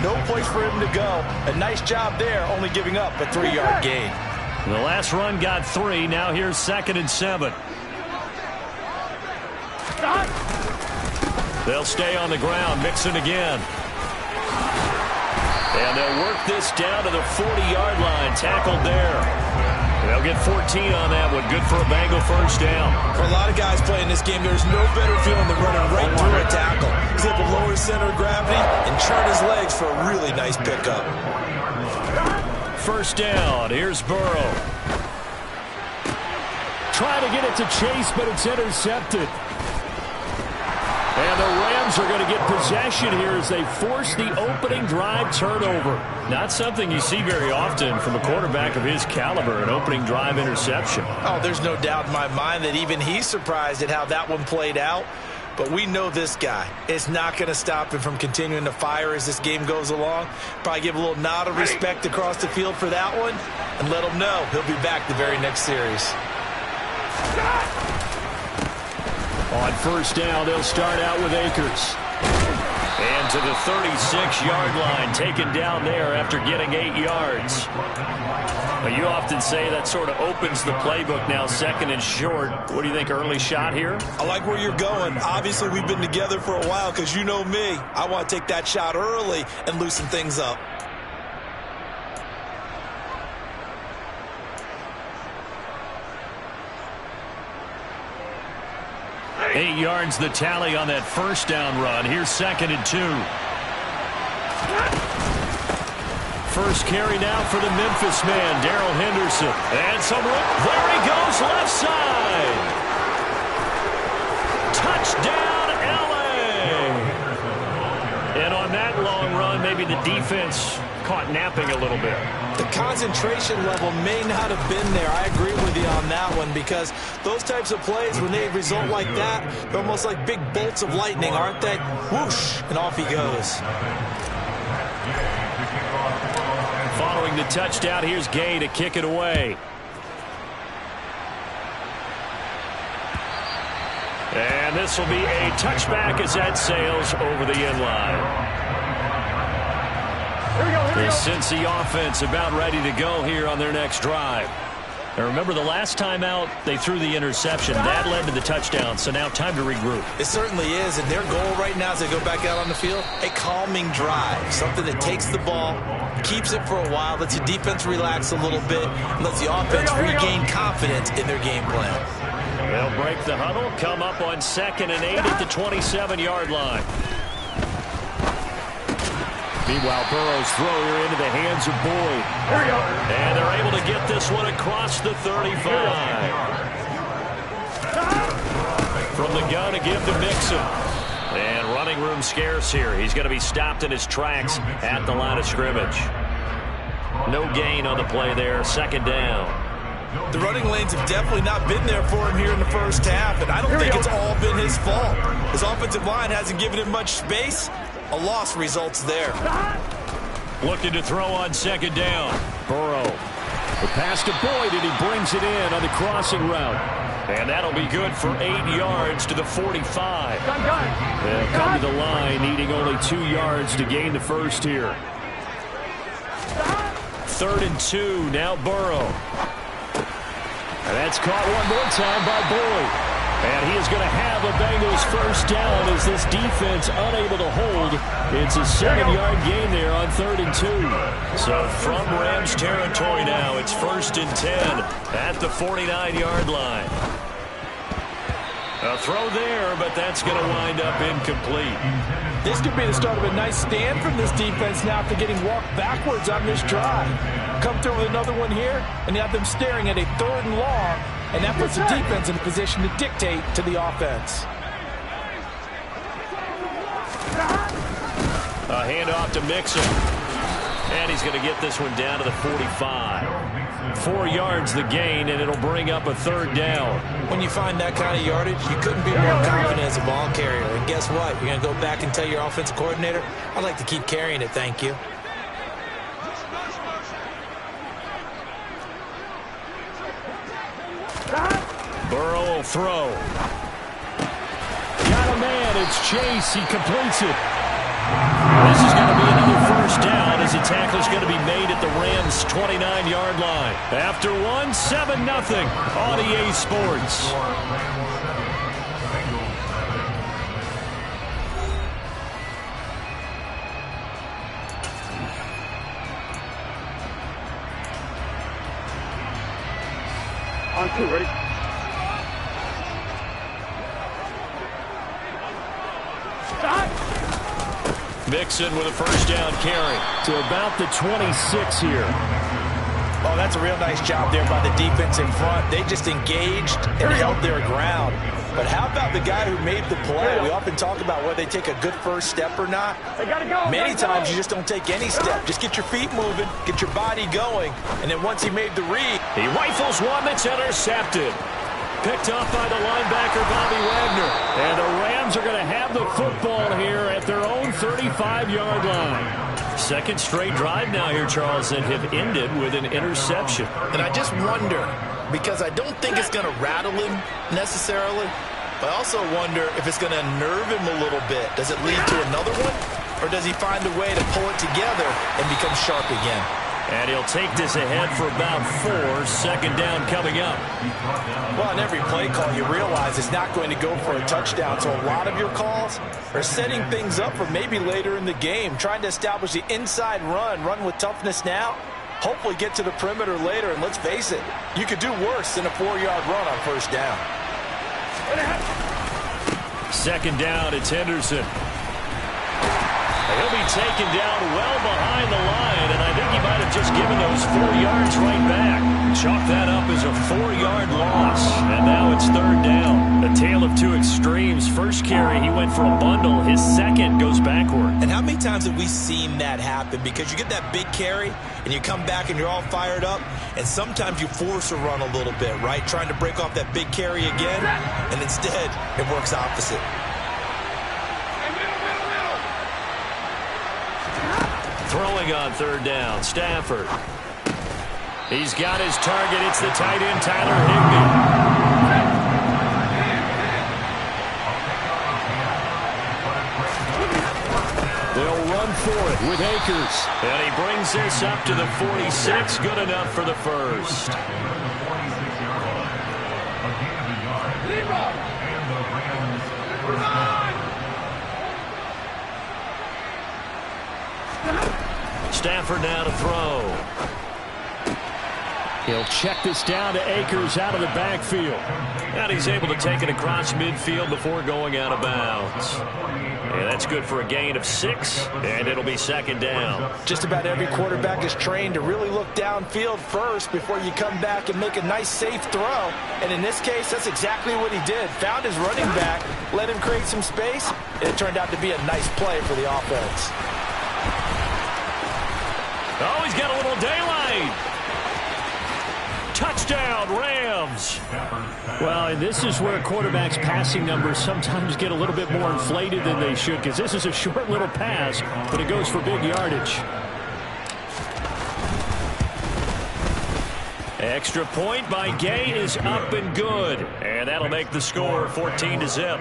No place for him to go. A nice job there, only giving up a 3-yard gain. The last run got 3. Now here's 2nd and 7. They'll stay on the ground. Mixon again. And they'll work this down to the 40-yard line. Tackled there. They'll get 14 on that one. Good for a Bengal first down. For a lot of guys playing this game, there's no better feeling than running right through a tackle. He's able to lower his center of gravity and turn his legs for a really nice pickup. 1st down. Here's Burrow. Trying to get it to Chase, but it's intercepted. And the Rams are going to get possession here as they force the opening drive turnover. Not something you see very often from a quarterback of his caliber, an opening drive interception. Oh, there's no doubt in my mind that even he's surprised at how that one played out. But we know this guy is not going to stop him from continuing to fire as this game goes along. Probably give a little nod of respect across the field for that one and let him know he'll be back the very next series. On 1st down, they'll start out with Akers. And to the 36-yard line, taken down there after getting 8 yards. Well, you often say that sort of opens the playbook now, 2nd and short. What do you think, early shot here? I like where you're going. Obviously, we've been together for a while because you know me. I want to take that shot early and loosen things up. 8 yards the tally on that 1st down run. Here's 2nd and 2. First carry now for the Memphis man, Darrell Henderson. And some room. There he goes, left side. Touchdown, L.A. And on that long run, maybe the defense caught napping a little bit. The concentration level may not have been there. I agree with you on that one because those types of plays, when they result like that, they're almost like big bolts of lightning, aren't they? Whoosh, and off he goes. Following the touchdown, here's Gay to kick it away. And this will be a touchback as that sails over the end line. Here we go. The Cincy offense about ready to go here on their next drive. And remember, the last time out, they threw the interception. That led to the touchdown, so now time to regroup. It certainly is, and their goal right now as they go back out on the field, a calming drive, something that takes the ball, keeps it for a while, lets the defense relax a little bit, and lets the offense regain confidence in their game plan. They'll break the huddle, come up on 2nd and 8 at the 27-yard line. Meanwhile, Burrow's throw here into the hands of Boyd. And they're able to get this one across the 35. From the gun to give to Mixon. And running room scarce here. He's going to be stopped in his tracks at the line of scrimmage. No gain on the play there. 2nd down. The running lanes have definitely not been there for him here in the first half, and I don't think it's all been his fault. His offensive line hasn't given him much space. A loss results there. Looking to throw on 2nd down. Burrow. The pass to Boyd, and he brings it in on the crossing route. And that'll be good for 8 yards to the 45. They'll come to the line, needing only 2 yards to gain the first here. 3rd and 2, now Burrow. And that's caught one more time by Boyd. And he is going to have a Bengals first down as this defense unable to hold. It's a 7-yard gain there on 3rd and 2. So from Rams territory now, it's 1st and 10 at the 49-yard line. A throw there, but that's going to wind up incomplete. This could be the start of a nice stand from this defense now after getting walked backwards on this drive. Come through with another one here, and you have them staring at a 3rd and long, and that puts the defense in a position to dictate to the offense. A handoff to Mixon. And he's going to get this one down to the 45. 4 yards the gain, and it'll bring up a 3rd down. When you find that kind of yardage, you couldn't be more confident as a ball carrier. And guess what? You're going to go back and tell your offensive coordinator, I'd like to keep carrying it, thank you. Burrow will throw. Got a man. It's Chase. He completes it. This is going to be another first down as the tackle's going to be made at the Rams' 29-yard line. After one, 7-0 on EA Sports. On 2, ready? Mixon with a first down carry to about the 26 here. Oh, that's a real nice job there by the defense in front. They just engaged and held their ground. But how about the guy who made the play? We often talk about whether they take a good first step or not. Many times you just don't take any step. Just get your feet moving, get your body going, and then once he made the read. He rifles one that's intercepted. Picked off by the linebacker, Bobby Wagner. And the Rams are going to have the football here at their own 35-yard line. Second straight drive now here, Charles, and have ended with an interception. And I just wonder, because I don't think it's going to rattle him necessarily, but I also wonder if it's going to unnerve him a little bit. Does it lead to another one? Or does he find a way to pull it together and become sharp again? And he'll take this ahead for about 4. Second down coming up. Well, on every play call, you realize it's not going to go for a touchdown. So a lot of your calls are setting things up for maybe later in the game, trying to establish the inside run with toughness now, hopefully get to the perimeter later. And let's face it, you could do worse than a 4-yard run on first down. Second down, it's Henderson. He'll be taken down well behind the line, and I think he might have just given those 4 yards right back. Chalk that up as a 4-yard loss, and now it's 3rd down. A tale of two extremes. First carry, he went for a bundle. His second goes backward. And how many times have we seen that happen? Because you get that big carry, and you come back and you're all fired up, and sometimes you force a run a little bit, right? Trying to break off that big carry again, and instead it works opposite. Throwing on 3rd down, Stafford. He's got his target. It's the tight end, Tyler Higbee. They'll run for good with Akers. And he brings this up to the 46. Good enough for the first. Stafford now to throw. He'll check this down to Akers out of the backfield. And he's able to take it across midfield before going out of bounds. And that's good for a gain of 6, and it'll be second down. Just about every quarterback is trained to really look downfield first before you come back and make a nice, safe throw. And in this case, that's exactly what he did. Found his running back, let him create some space, and it turned out to be a nice play for the offense. Oh, he's got a little daylight. Touchdown, Rams. Well, and this is where quarterbacks' passing numbers sometimes get a little bit more inflated than they should, because this is a short little pass, but it goes for big yardage. Extra point by Gay is up and good, and that'll make the score 14-0.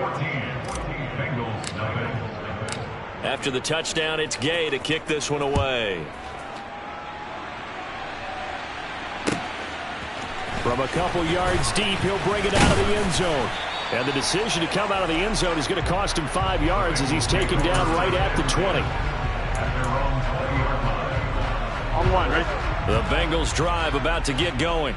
After the touchdown, it's Gay to kick this one away. From a couple yards deep, he'll bring it out of the end zone. And the decision to come out of the end zone is going to cost him 5 yards as he's taken down right at the 20. On one, right? The Bengals drive about to get going.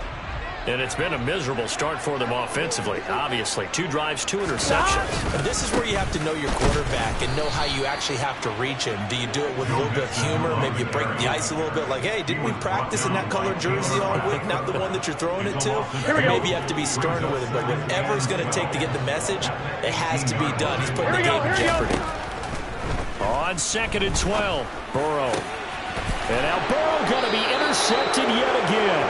And it's been a miserable start for them offensively, obviously. 2 drives, 2 interceptions. And this is where you have to know your quarterback and know how you actually have to reach him. Do you do it with a little bit of humor? Maybe you break the ice a little bit like, hey, didn't we practice in that colored jersey all week? Not the one that you're throwing it to? Or maybe you have to be stern with him. But whatever it's going to take to get the message, it has to be done. He's putting the game in jeopardy. On 2nd and 12, Burrow. And now Burrow going to be intercepted yet again.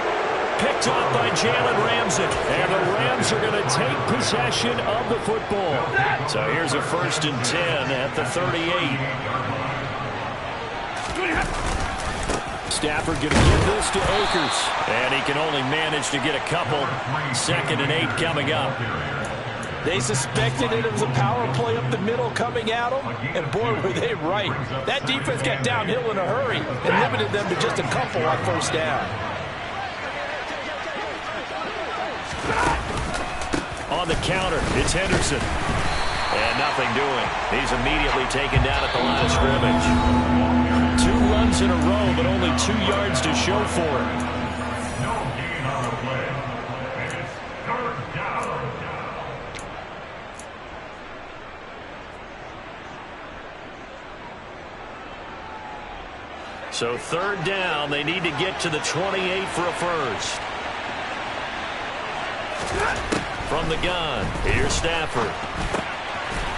Picked off by Jalen Ramsey. And the Rams are going to take possession of the football. So here's a 1st and 10 at the 38. Stafford going to give this to Akers. And he can only manage to get a couple. 2nd and 8 coming up. They suspected it was a power play up the middle coming at them, and boy, were they right. That defense got downhill in a hurry and limited them to just a couple on 1st down. On the counter, it's Henderson. And nothing doing. He's immediately taken down at the line of scrimmage. 2 runs in a row, but only 2 yards to show for it. No gain on the play. And it's 3rd down. So 3rd down, they need to get to the 28 for a first. From the gun, here's Stafford.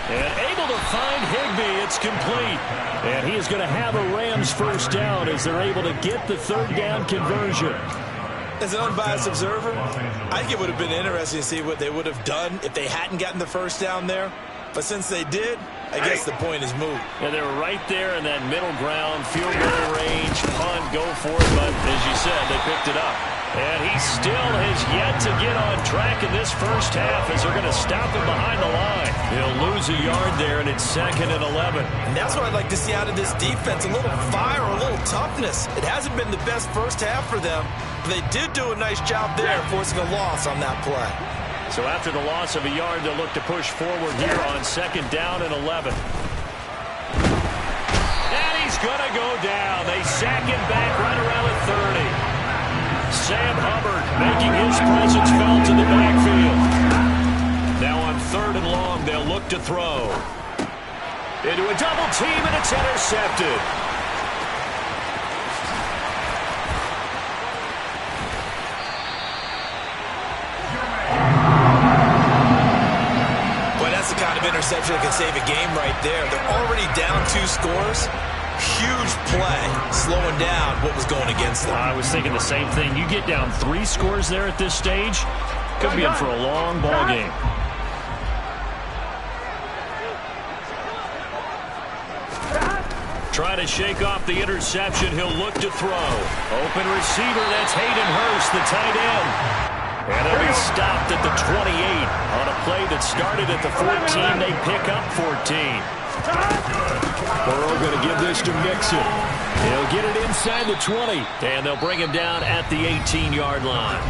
And able to find Higbee, it's complete. And he is going to have a Rams 1st down as they're able to get the 3rd down conversion. As an unbiased observer, I think it would have been interesting to see what they would have done if they hadn't gotten the 1st down there. But since they did, I guess the point is moot. And they were right there in that middle ground, field goal range, punt, go for it. But as you said, they picked it up. And he still has yet to get on track in this 1st half as they're going to stop him behind the line. He'll lose a yard there, and it's 2nd and 11. And that's what I'd like to see out of this defense, a little fire, a little toughness. It hasn't been the best 1st half for them, but they did do a nice job there forcing a loss on that play. So after the loss of a yard, they'll look to push forward here on 2nd down and 11. And he's going to go down. They sack him back right around the 30. Sam Hubbard making his presence felt in the backfield. Now on 3rd and long, they'll look to throw. Into a double team, and it's intercepted. Boy, that's the kind of interception that can save a game right there. They're already down 2 scores. Huge play, slowing down what was going against them. I was thinking the same thing. You get down 3 scores there at this stage, could be in for a long ball game. Trying to shake off the interception. He'll look to throw. Open receiver, that's Hayden Hurst, the tight end. And they'll be stopped at the 28 on a play that started at the 14. They pick up 14. Burrow going to give this to Mixon. He'll get it inside the 20, and they'll bring him down at the 18-yard line.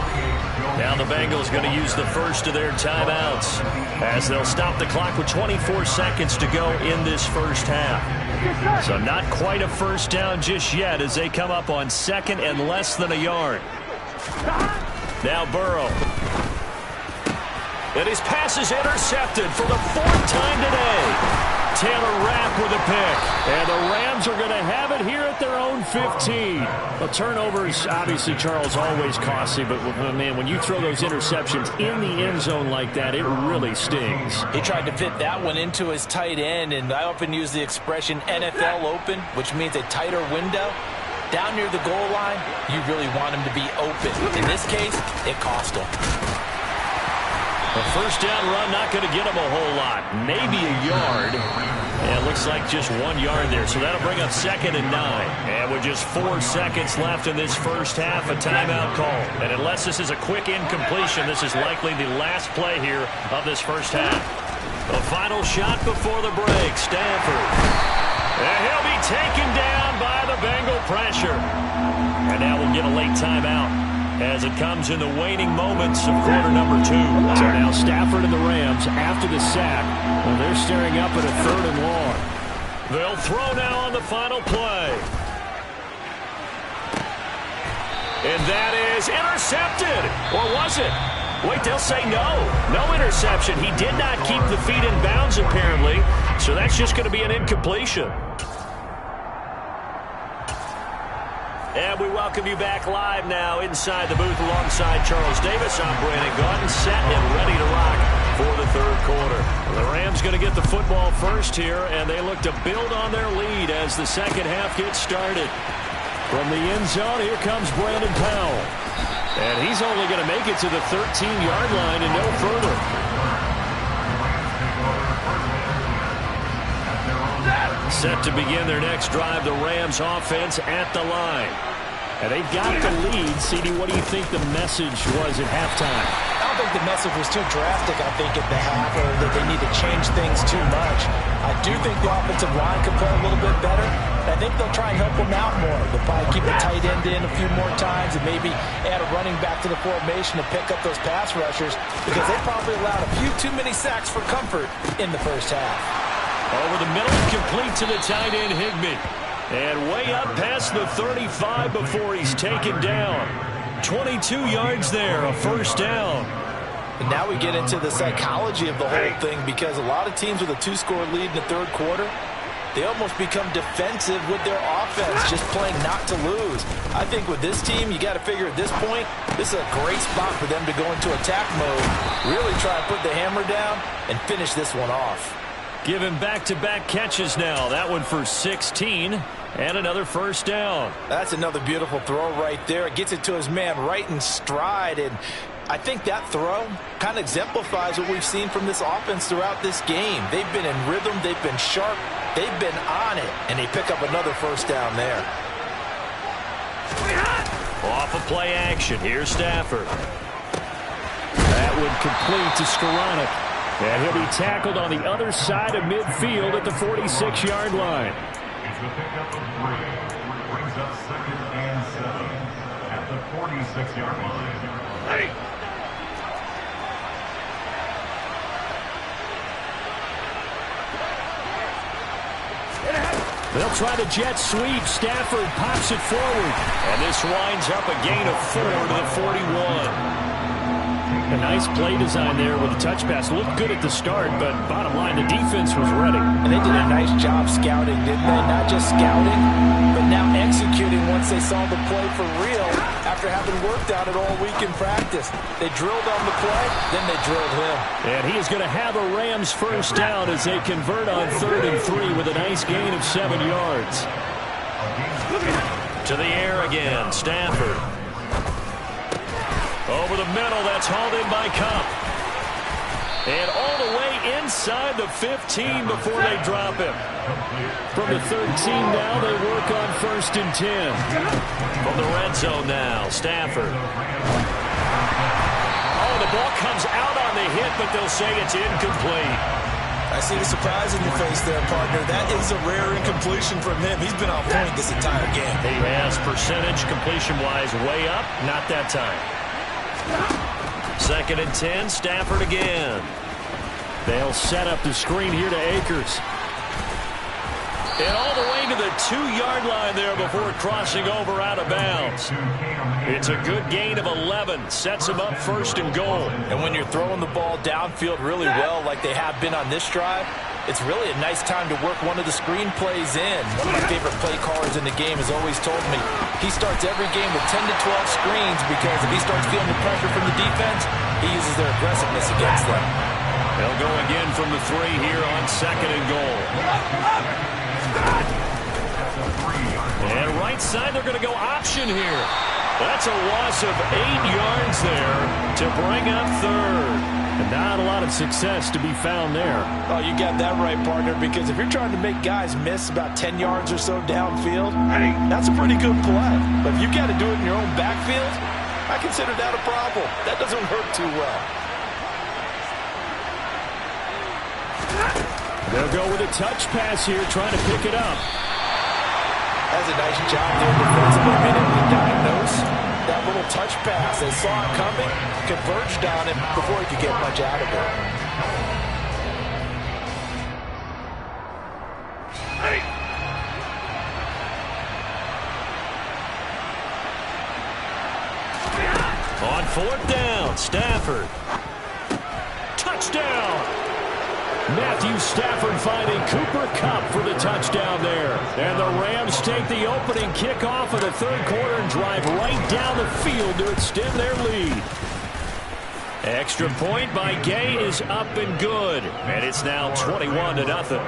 Now the Bengals going to use the first of their timeouts as they'll stop the clock with 24 seconds to go in this first half. So not quite a first down just yet as they come up on second and less than a yard. Now Burrow. And his pass is intercepted for the fourth time today. Taylor Rapp with a pick. And the Rams are going to have it here at their own 15. Well, turnovers, obviously, Charles, always costly. But, man, when you throw those interceptions in the end zone like that, it really stings. He tried to fit that one into his tight end. And I often use the expression NFL open, which means a tighter window. Down near the goal line, you really want him to be open. In this case, it cost him. A first down run not going to get him a whole lot. Maybe a yard. And it looks like just 1 yard there. So that'll bring up second and 9. And with just 4 seconds left in this first half, a timeout call. And unless this is a quick incompletion, this is likely the last play here of this first half. The final shot before the break. Stafford. And he'll be taken down by the Bengal pressure. And now we'll get a late timeout as it comes in the waning moments of quarter number 2. So now Stafford and the Rams, after the sack, well, they're staring up at a third and long. They'll throw now on the final play. And that is intercepted. Or was it? Wait, they'll say no. No interception. He did not keep the feet in bounds, apparently. So that's just going to be an incompletion. And we welcome you back live now inside the booth alongside Charles Davis. I'm Brandon Gaudin, set and ready to rock for the third quarter. The Rams going to get the football first here, and they look to build on their lead as the second half gets started. From the end zone, here comes Brandon Powell. And he's only going to make it to the 13-yard line and no further. Set to begin their next drive, the Rams offense at the line. And they've got the lead. CD, what do you think the message was at halftime? I don't think the message was too drastic, I think, at the half, or that they need to change things too much. I do think the offensive line could play a little bit better. I think they'll try and help them out more. They'll probably keep the tight end in a few more times and maybe add a running back to the formation to pick up those pass rushers because they probably allowed a few too many sacks for comfort in the first half. Over the middle, complete to the tight end, Higbee. And way up past the 35 before he's taken down. 22 yards there, a first down. And now we get into the psychology of the whole thing because a lot of teams with a 2-score lead in the third quarter, they almost become defensive with their offense, just playing not to lose. I think with this team, you got to figure at this point, this is a great spot for them to go into attack mode, really try and put the hammer down and finish this one off. Give him back-to-back catches now. That one for 16 and another first down. That's another beautiful throw right there. It gets it to his man right in stride, and I think that throw kind of exemplifies what we've seen from this offense throughout this game. They've been in rhythm. They've been sharp. They've been on it, and they pick up another first down there. Off of play action. Here's Stafford. That would complete to Skoranek. And he'll be tackled on the other side of midfield at the 46-yard line. It's the pickup of 3. Brings up second and 7 at the 46-yard line. Hey. They'll try the jet sweep. Stafford pops it forward. And this winds up a gain of 4 to the 41. A nice play design there with a touch pass. Looked good at the start, but bottom line, the defense was ready. And they did a nice job scouting, didn't they? Not just scouting, but now executing once they saw the play for real after having worked on it all week in practice. They drilled on the play, then they drilled him. And he is going to have a Rams first down as they convert on 3rd and 3 with a nice gain of 7 yards. To the air again, Stafford. Over the middle, that's hauled in by Cup. And all the way inside the 15 before they drop him. From the 13 now, they work on 1st and 10. From the red zone now, Stafford. the ball comes out on the hit, but they'll say it's incomplete. I see the surprise in your face there, partner. That is a rare incompletion from him. He's been on point this entire game. He has percentage completion-wise way up. Not that time. 2nd and 10, Stafford again. They'll set up the screen here to Akers. And all the way to the 2-yard line there before crossing over out of bounds. It's a good gain of 11. Sets him up 1st and goal. And when you're throwing the ball downfield really well like they have been on this drive, it's really a nice time to work one of the screen plays in. One of my favorite play callers in the game has always told me he starts every game with 10 to 12 screens because if he starts feeling the pressure from the defense, he uses their aggressiveness against them. They'll go again from the 3 here on 2nd and goal. And right side, they're going to go option here. That's a loss of 8 yards there to bring up 3rd. And not a lot of success to be found there. Oh, you got that right, partner, because if you're trying to make guys miss about 10 yards or so downfield, that's a pretty good play. But if you got to do it in your own backfield, I consider that a problem. That doesn't work too well. They'll go with a touch pass here, trying to pick it up. That's a nice job there defensively, being able to diagnose that little touch pass. They saw it coming, converged on him before he could get much out of it. On 4th down, Stafford. Touchdown! Matthew Stafford finding Cooper Kupp for the touchdown there. And the Rams take the opening kickoff of the 3rd quarter and drive right down the field to extend their lead. Extra point by Gay is up and good. And it's now 21-0.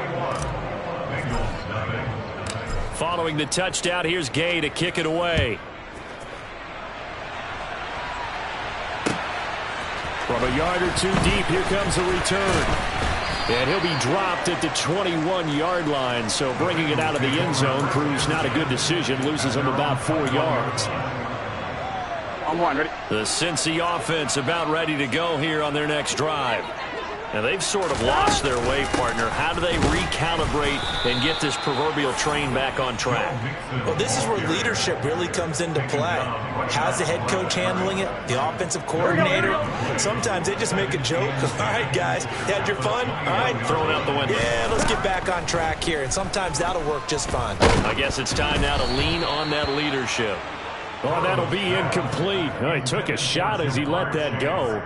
Following the touchdown, here's Gay to kick it away. From a yard or 2 deep, here comes the return. And he'll be dropped at the 21-yard line, so bringing it out of the end zone proves not a good decision. Loses him about 4 yards. On 1, ready? The Cincy offense about ready to go here on their next drive. Now, they've sort of lost their way, partner. How do they recalibrate and get this proverbial train back on track? Well, this is where leadership really comes into play. How's the head coach handling it? The offensive coordinator? Sometimes they just make a joke. All right, guys, you had your fun? All right. Throw it out the window. Yeah, let's get back on track here. And sometimes that'll work just fine. I guess it's time now to lean on that leadership. Oh, that'll be incomplete. Oh, he took a shot as he let that go.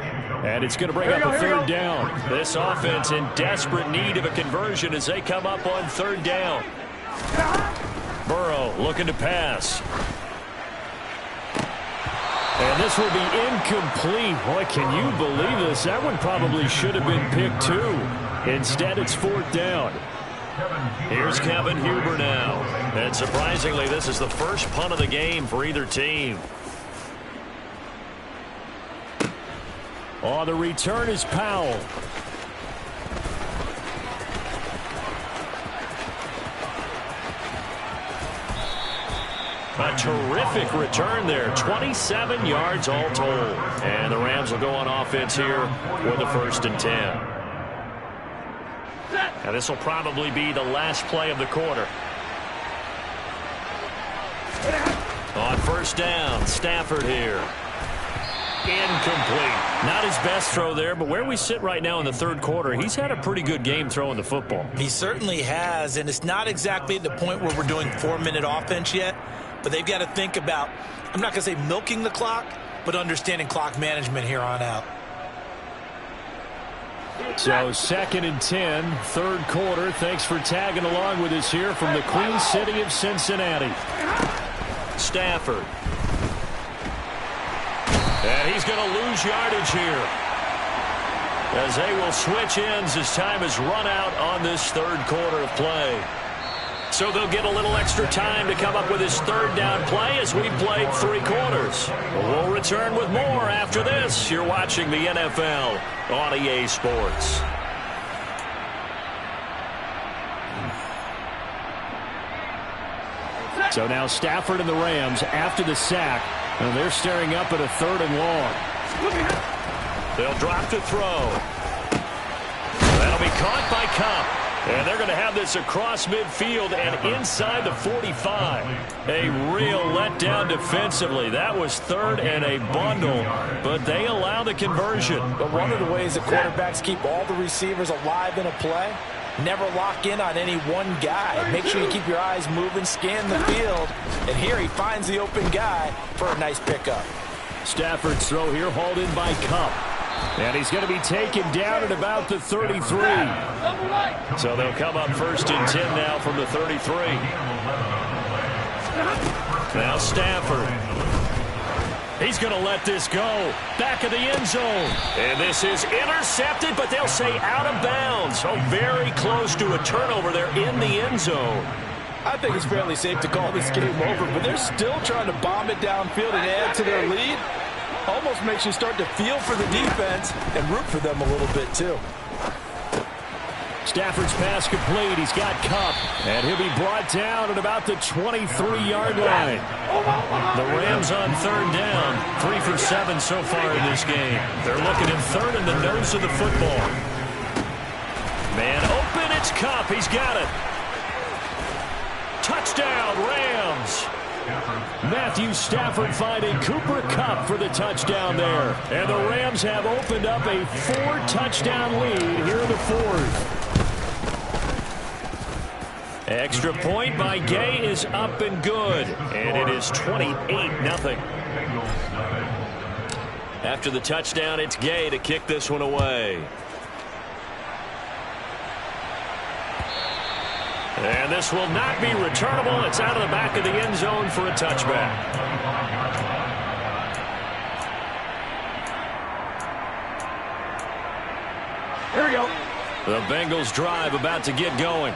And it's going to bring up a 3rd down. This offense in desperate need of a conversion as they come up on 3rd down. Burrow looking to pass. And this will be incomplete. Boy, can you believe this? That one probably should have been picked too. Instead, it's 4th down. Here's Kevin Huber now. And surprisingly, this is the first punt of the game for either team. Oh, the return is Powell. A terrific return there. 27 yards all told. And the Rams will go on offense here with the 1st and 10. Now, this will probably be the last play of the quarter. On 1st down, Stafford here. Incomplete. Not his best throw there, but where we sit right now in the 3rd quarter, he's had a pretty good game throwing the football. He certainly has, and it's not exactly at the point where we're doing 4-minute offense yet, but they've got to think about, I'm not going to say milking the clock, but understanding clock management here on out. So 2nd and 10, 3rd quarter. Thanks for tagging along with us here from the Queen City of Cincinnati. Stafford. And he's going to lose yardage here, as they will switch ends as time has run out on this 3rd quarter of play. So they'll get a little extra time to come up with his 3rd down play as we've played 3 quarters. We'll return with more after this. You're watching the NFL on EA Sports. So now Stafford and the Rams after the sack. And they're staring up at a 3rd and long. They'll drop to throw. That'll be caught by Kupp. And they're going to have this across midfield and inside the 45. A real letdown defensively. That was third and a bundle, but they allow the conversion. But one of the ways that quarterbacks keep all the receivers alive in a play, never lock in on any one guy. Make sure you keep your eyes moving, scan the field. And here he finds the open guy for a nice pickup. Stafford's throw here hauled in by Kupp. And he's going to be taken down at about the 33. So they'll come up 1st and 10 now from the 33. Now Stafford. He's going to let this go. Back of the end zone. And this is intercepted, but they'll say out of bounds. So very close to a turnover there in the end zone. I think it's fairly safe to call this game over, but they're still trying to bomb it downfield and add to their lead. Almost makes you start to feel for the defense and root for them a little bit, too. Stafford's pass complete. He's got Kupp. And he'll be brought down at about the 23-yard line. The Rams on 3rd down. 3 for 7 so far in this game. They're looking in 3rd in the nose of the football. Man open. It's Kupp. He's got it. Touchdown, Rams. Matthew Stafford finding Cooper Kupp for the touchdown there. And the Rams have opened up a 4-touchdown lead here in the 4th. Extra point by Gay is up and good. And it is 28-0. After the touchdown, it's Gay to kick this one away. And this will not be returnable. It's out of the back of the end zone for a touchback. Here we go. The Bengals drive about to get going.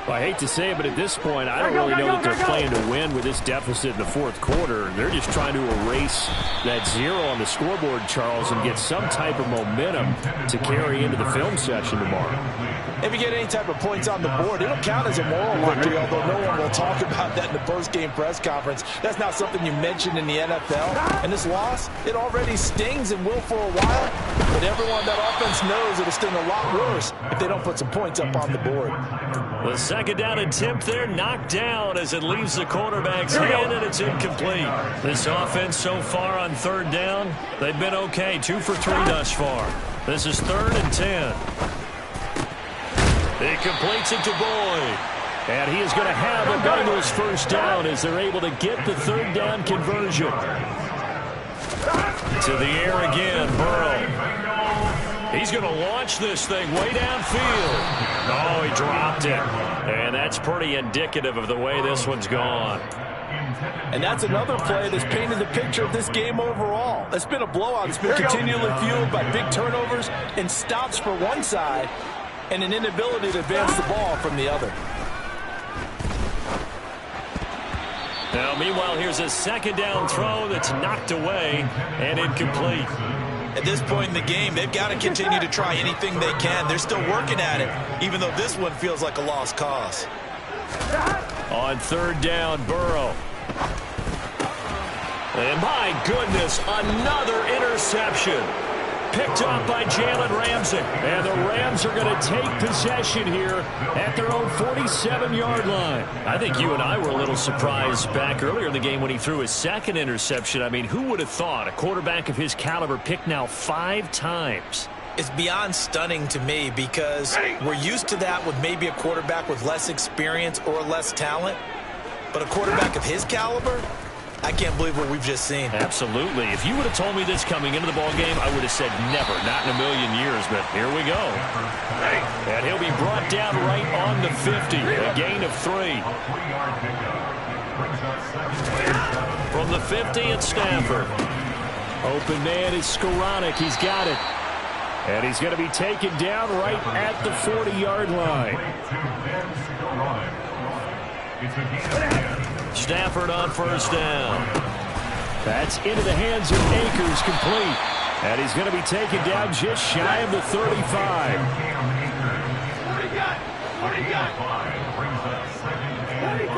Well, I hate to say it, but at this point, I don't really know that they're playing to win with this deficit in the 4th quarter. They're just trying to erase that 0 on the scoreboard, Charles, and get some type of momentum to carry into the film session tomorrow. If you get any type of points on the board, it'll count as a moral victory, although no one will talk about that in the post-game press conference. That's not something you mentioned in the NFL. And this loss, it already stings and will for a while, but everyone on that offense knows it'll sting a lot worse if they don't put some points up on the board. The 2nd down attempt there knocked down as it leaves the quarterback's hand, and it's incomplete. This offense so far on 3rd down, they've been okay. 2 for 3 thus far. This is 3rd and 10. He completes it to Boyd. And he is going to have the Bengals 1st down as they're able to get the 3rd down conversion. To the air again, Burrow. He's going to launch this thing way downfield. Oh, he dropped it. And that's pretty indicative of the way this one's gone. And that's another play that's painted the picture of this game overall. It's been a blowout. It's been continually fueled by big turnovers and stops for one side, and an inability to advance the ball from the other. Now, meanwhile, here's a 2nd down throw that's knocked away and incomplete. At this point in the game, they've got to continue to try anything they can. They're still working at it, even though this one feels like a lost cause. On 3rd down, Burrow. And my goodness, another interception. Picked up by Jalen Ramsey. And the Rams are going to take possession here at their own 47-yard line. I think you and I were a little surprised back earlier in the game when he threw his 2nd interception. I mean, who would have thought a quarterback of his caliber picked now 5 times? It's beyond stunning to me because we're used to that with maybe a quarterback with less experience or less talent. But a quarterback of his caliber, I can't believe what we've just seen. Absolutely. If you would have told me this coming into the ballgame, I would have said never, not in a million years, but here we go. And he'll be brought down right on the 50, a gain of 3. From the 50, it's Stafford. Open man is Skoranek. He's got it. And he's going to be taken down right at the 40-yard line. Stafford on 1st down. That's into the hands of Akers, complete. And he's going to be taken down just shy of the 35. What do you got? Brings up 2nd and 5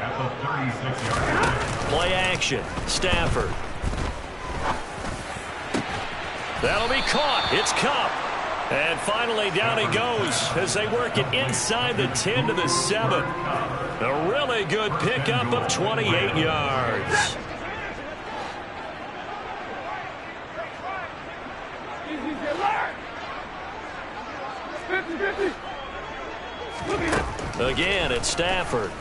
at the 36-yard line. Play action. Stafford. That'll be caught. It's Cup. And finally, down he goes as they work it inside the 10 to the 7. A really good pickup of 28 yards. Again, it's Stafford.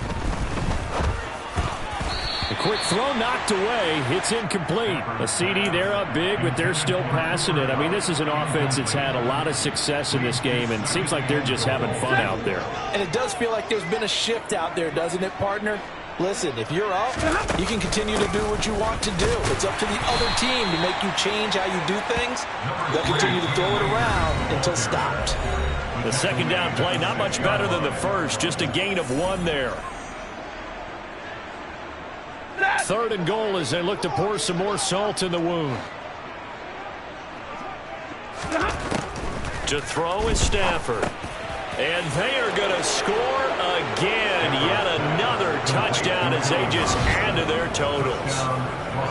A quick throw knocked away. It's incomplete. A CD, they're up big, but they're still passing it. I mean, this is an offense that's had a lot of success in this game, and it seems like they're just having fun out there. And it does feel like there's been a shift out there, doesn't it, partner? Listen, if you're up, you can continue to do what you want to do. It's up to the other team to make you change how you do things. They'll continue to throw it around until stopped. The second down play, not much better than the first, just a gain of 1 there. 3rd and goal as they look to pour some more salt in the wound. To throw is Stafford. And they are going to score again. Yet another touchdown as they just add to their totals.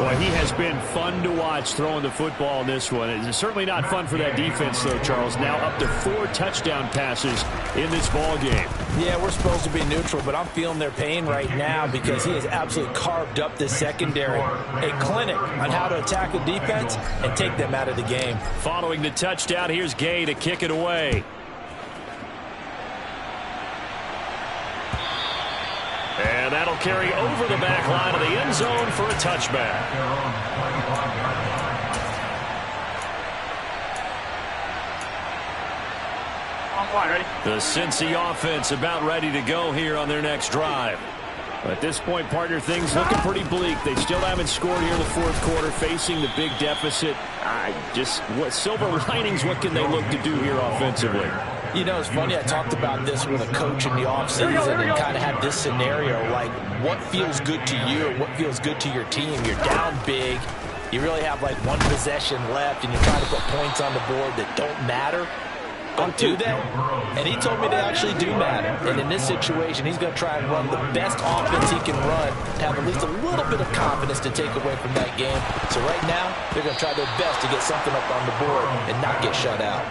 Boy, he has been fun to watch throwing the football in this one. It's certainly not fun for that defense, though, Charles. Now up to 4 touchdown passes in this ball game. Yeah, we're supposed to be neutral, but I'm feeling their pain right now because he has absolutely carved up this secondary. A clinic on how to attack a defense and take them out of the game. Following the touchdown, here's Gay to kick it away. And that'll carry over the back line of the end zone for a touchback. Ready? The Cincy offense about ready to go here on their next drive. At this point, partner, things looking pretty bleak. They still haven't scored here in the 4th quarter, facing the big deficit. What silver linings, what can they look to do here offensively? You know, it's funny, I talked about this with a coach in the offseason and kind of had this scenario, like what feels good to you or what feels good to your team. You're down big. You really have like 1 possession left and you're trying to put points on the board that don't matter. Don't do that. And he told me they actually do matter. And in this situation, he's going to try and run the best offense he can run to have at least a little bit of confidence to take away from that game. So right now, they're going to try their best to get something up on the board and not get shut out.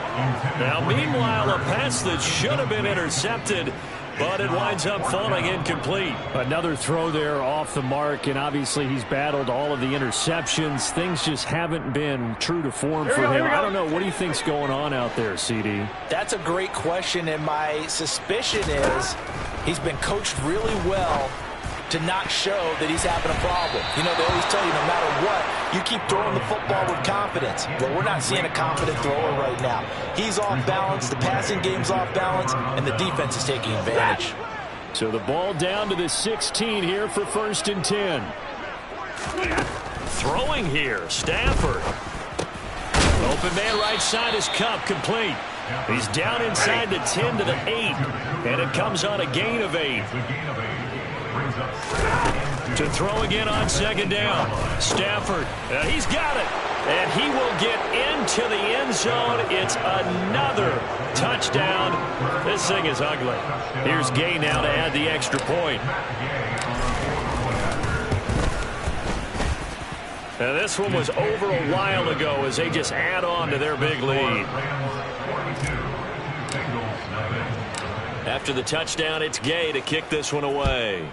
Now, meanwhile, a pass that should have been intercepted, but it winds up falling incomplete. Another throw there off the mark, and obviously he's battled all of the interceptions. Things just haven't been true to form for him. I don't know. What do you think's going on out there, CD? That's a great question, and my suspicion is he's been coached really well to not show that he's having a problem. You know, they always tell you no matter what, you keep throwing the football with confidence. Well, we're not seeing a confident thrower right now. He's off balance, the passing game's off balance, and the defense is taking advantage. So the ball down to the 16 here for 1st and 10. Throwing here, Stafford. Open man right side is Cup, complete. He's down inside the 10 to the 8, and it comes on a gain of 8. To throw again on 2nd down. Stafford, he's got it. And he will get into the end zone. It's another touchdown. This thing is ugly. Here's Gay now to add the extra point. And this one was over a while ago as they just add on to their big lead. After the touchdown, it's Gay to kick this one away.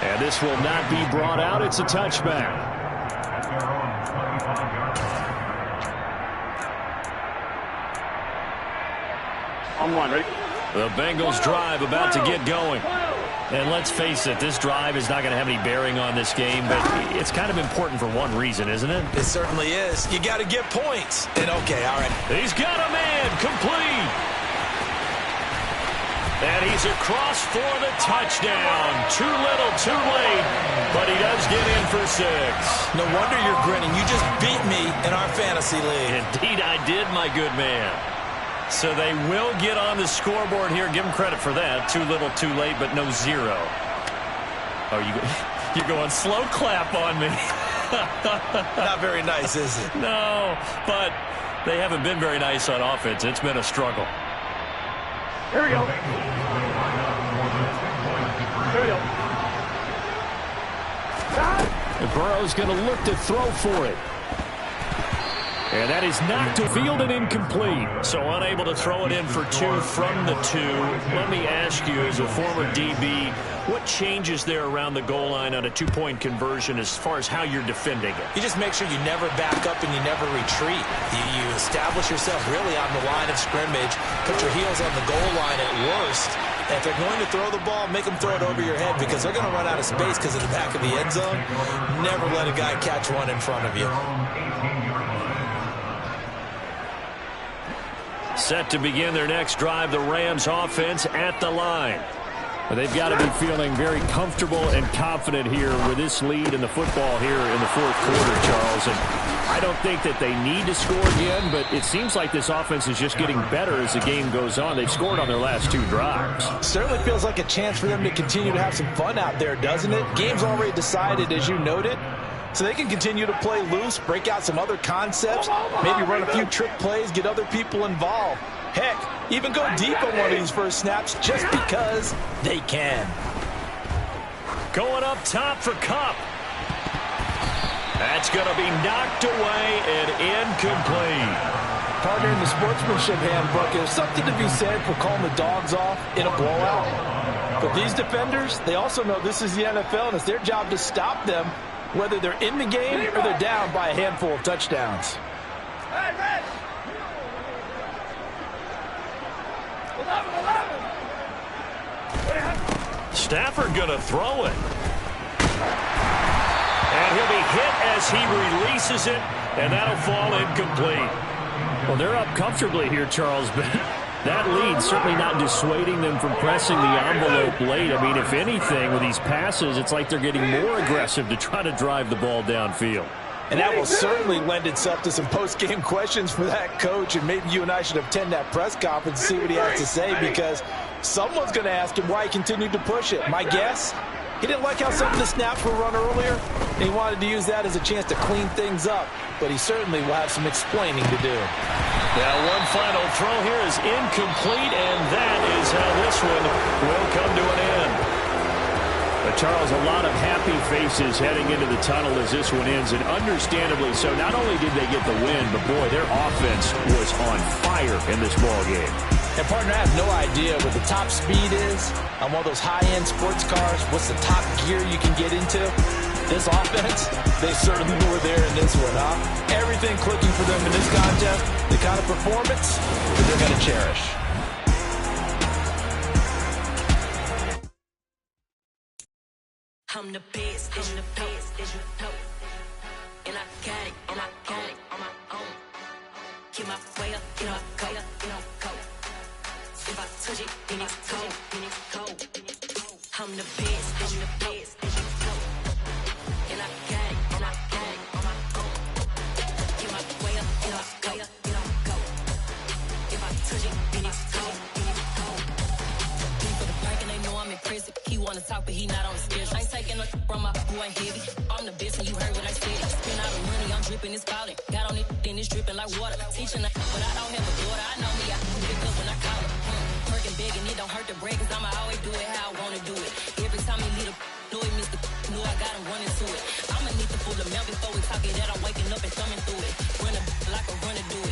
And this will not be brought out. It's a touchback. On 1, ready? The Bengals drive about to get going. And let's face it, this drive is not going to have any bearing on this game, but it's kind of important for one reason, isn't it? It certainly is. You got to get points. And okay, all right. He's got a man, complete. And he's across for the touchdown. Too little, too late, but he does get in for 6. No wonder you're grinning. You just beat me in our fantasy league. Indeed, I did, my good man. So they will get on the scoreboard here. Give them credit for that. Too little, too late, but no 0. Oh, you're going slow clap on me. Not very nice, is it? No, but they haven't been very nice on offense. It's been a struggle. Here we go. Here we go. And Burrow's going to look to throw for it. And that is knocked to field and incomplete. So unable to throw it in for 2 from the 2. Let me ask you, as a former DB, what changes there around the goal line on a 2-point conversion as far as how you're defending it? You just make sure you never back up and you never retreat. You establish yourself really on the line of scrimmage, put your heels on the goal line at worst. And if they're going to throw the ball, make them throw it over your head because they're going to run out of space because of the back of the end zone. Never let a guy catch one in front of you. Set to begin their next drive, the Rams offense at the line. Well, they've got to be feeling very comfortable and confident here with this lead in the football here in the fourth quarter, Charles. And I don't think that they need to score again, but it seems like this offense is just getting better as the game goes on. They've scored on their last 2 drives. Certainly feels like a chance for them to continue to have some fun out there, doesn't it? Game's already decided, as you noted. So they can continue to play loose, break out some other concepts, maybe run a few trick plays, get other people involved. Heck, even go deep on one of these first snaps just because they can. Going up top for Kupp. That's going to be knocked away and incomplete. Partner, in the sportsmanship handbook, there's something to be said for calling the dogs off in a blowout. But these defenders, they also know this is the NFL, and it's their job to stop them, whether they're in the game or they're down by a handful of touchdowns. Stafford going to throw it. And he'll be hit as he releases it, and that'll fall incomplete. Well, they're up comfortably here, Charles, but that lead certainly not dissuading them from pressing the envelope late. I mean, if anything, with these passes, it's like they're getting more aggressive to try to drive the ball downfield. And that will certainly lend itself to some post-game questions for that coach, and maybe you and I should attend that press conference and see what he has to say, because someone's going to ask him why he continued to push it. My guess, he didn't like how some of the snaps were run earlier, and he wanted to use that as a chance to clean things up, but he certainly will have some explaining to do. Now one final throw here is incomplete, and that is how this one will come to an end. But Charles, a lot of happy faces heading into the tunnel as this one ends, and understandably so. Not only did they get the win, but boy, their offense was on fire in this ball game. And partner, I have no idea what the top speed is on one of those high-end sports cars. What's the top gear you can get into? This offense, they certainly were there in this one, huh? Everything clicking for them in this contest, the kind of performance that they're going to cherish. I'm the best, and I got it, and I got it on my own. Get my way up, get my go, go. If I touch it, then it's cold, I'm the best, and I got it, and I got it on my own. Get my way up, get my go. If I touch it, then it's cold, For the prank and they know I'm impressive. He wanna talk, but he not on the schedule. I ain't taking no from my boy heavy. I'm the best, and you heard what I said. Spend all the money, I'm dripping, it's falling. Got on it, then it's dripping like water. Teaching her, but I don't have a daughter. I know me, I can pick up when I call her. Working big, and it don't hurt to break, cause I'ma always do it how I wanna do it. Every time he lead a know it, Mr. Knew I got him running to it. I'ma need to pull the mail before we talk it that I'm waking up and thumbing through it. Run a like a runner do it.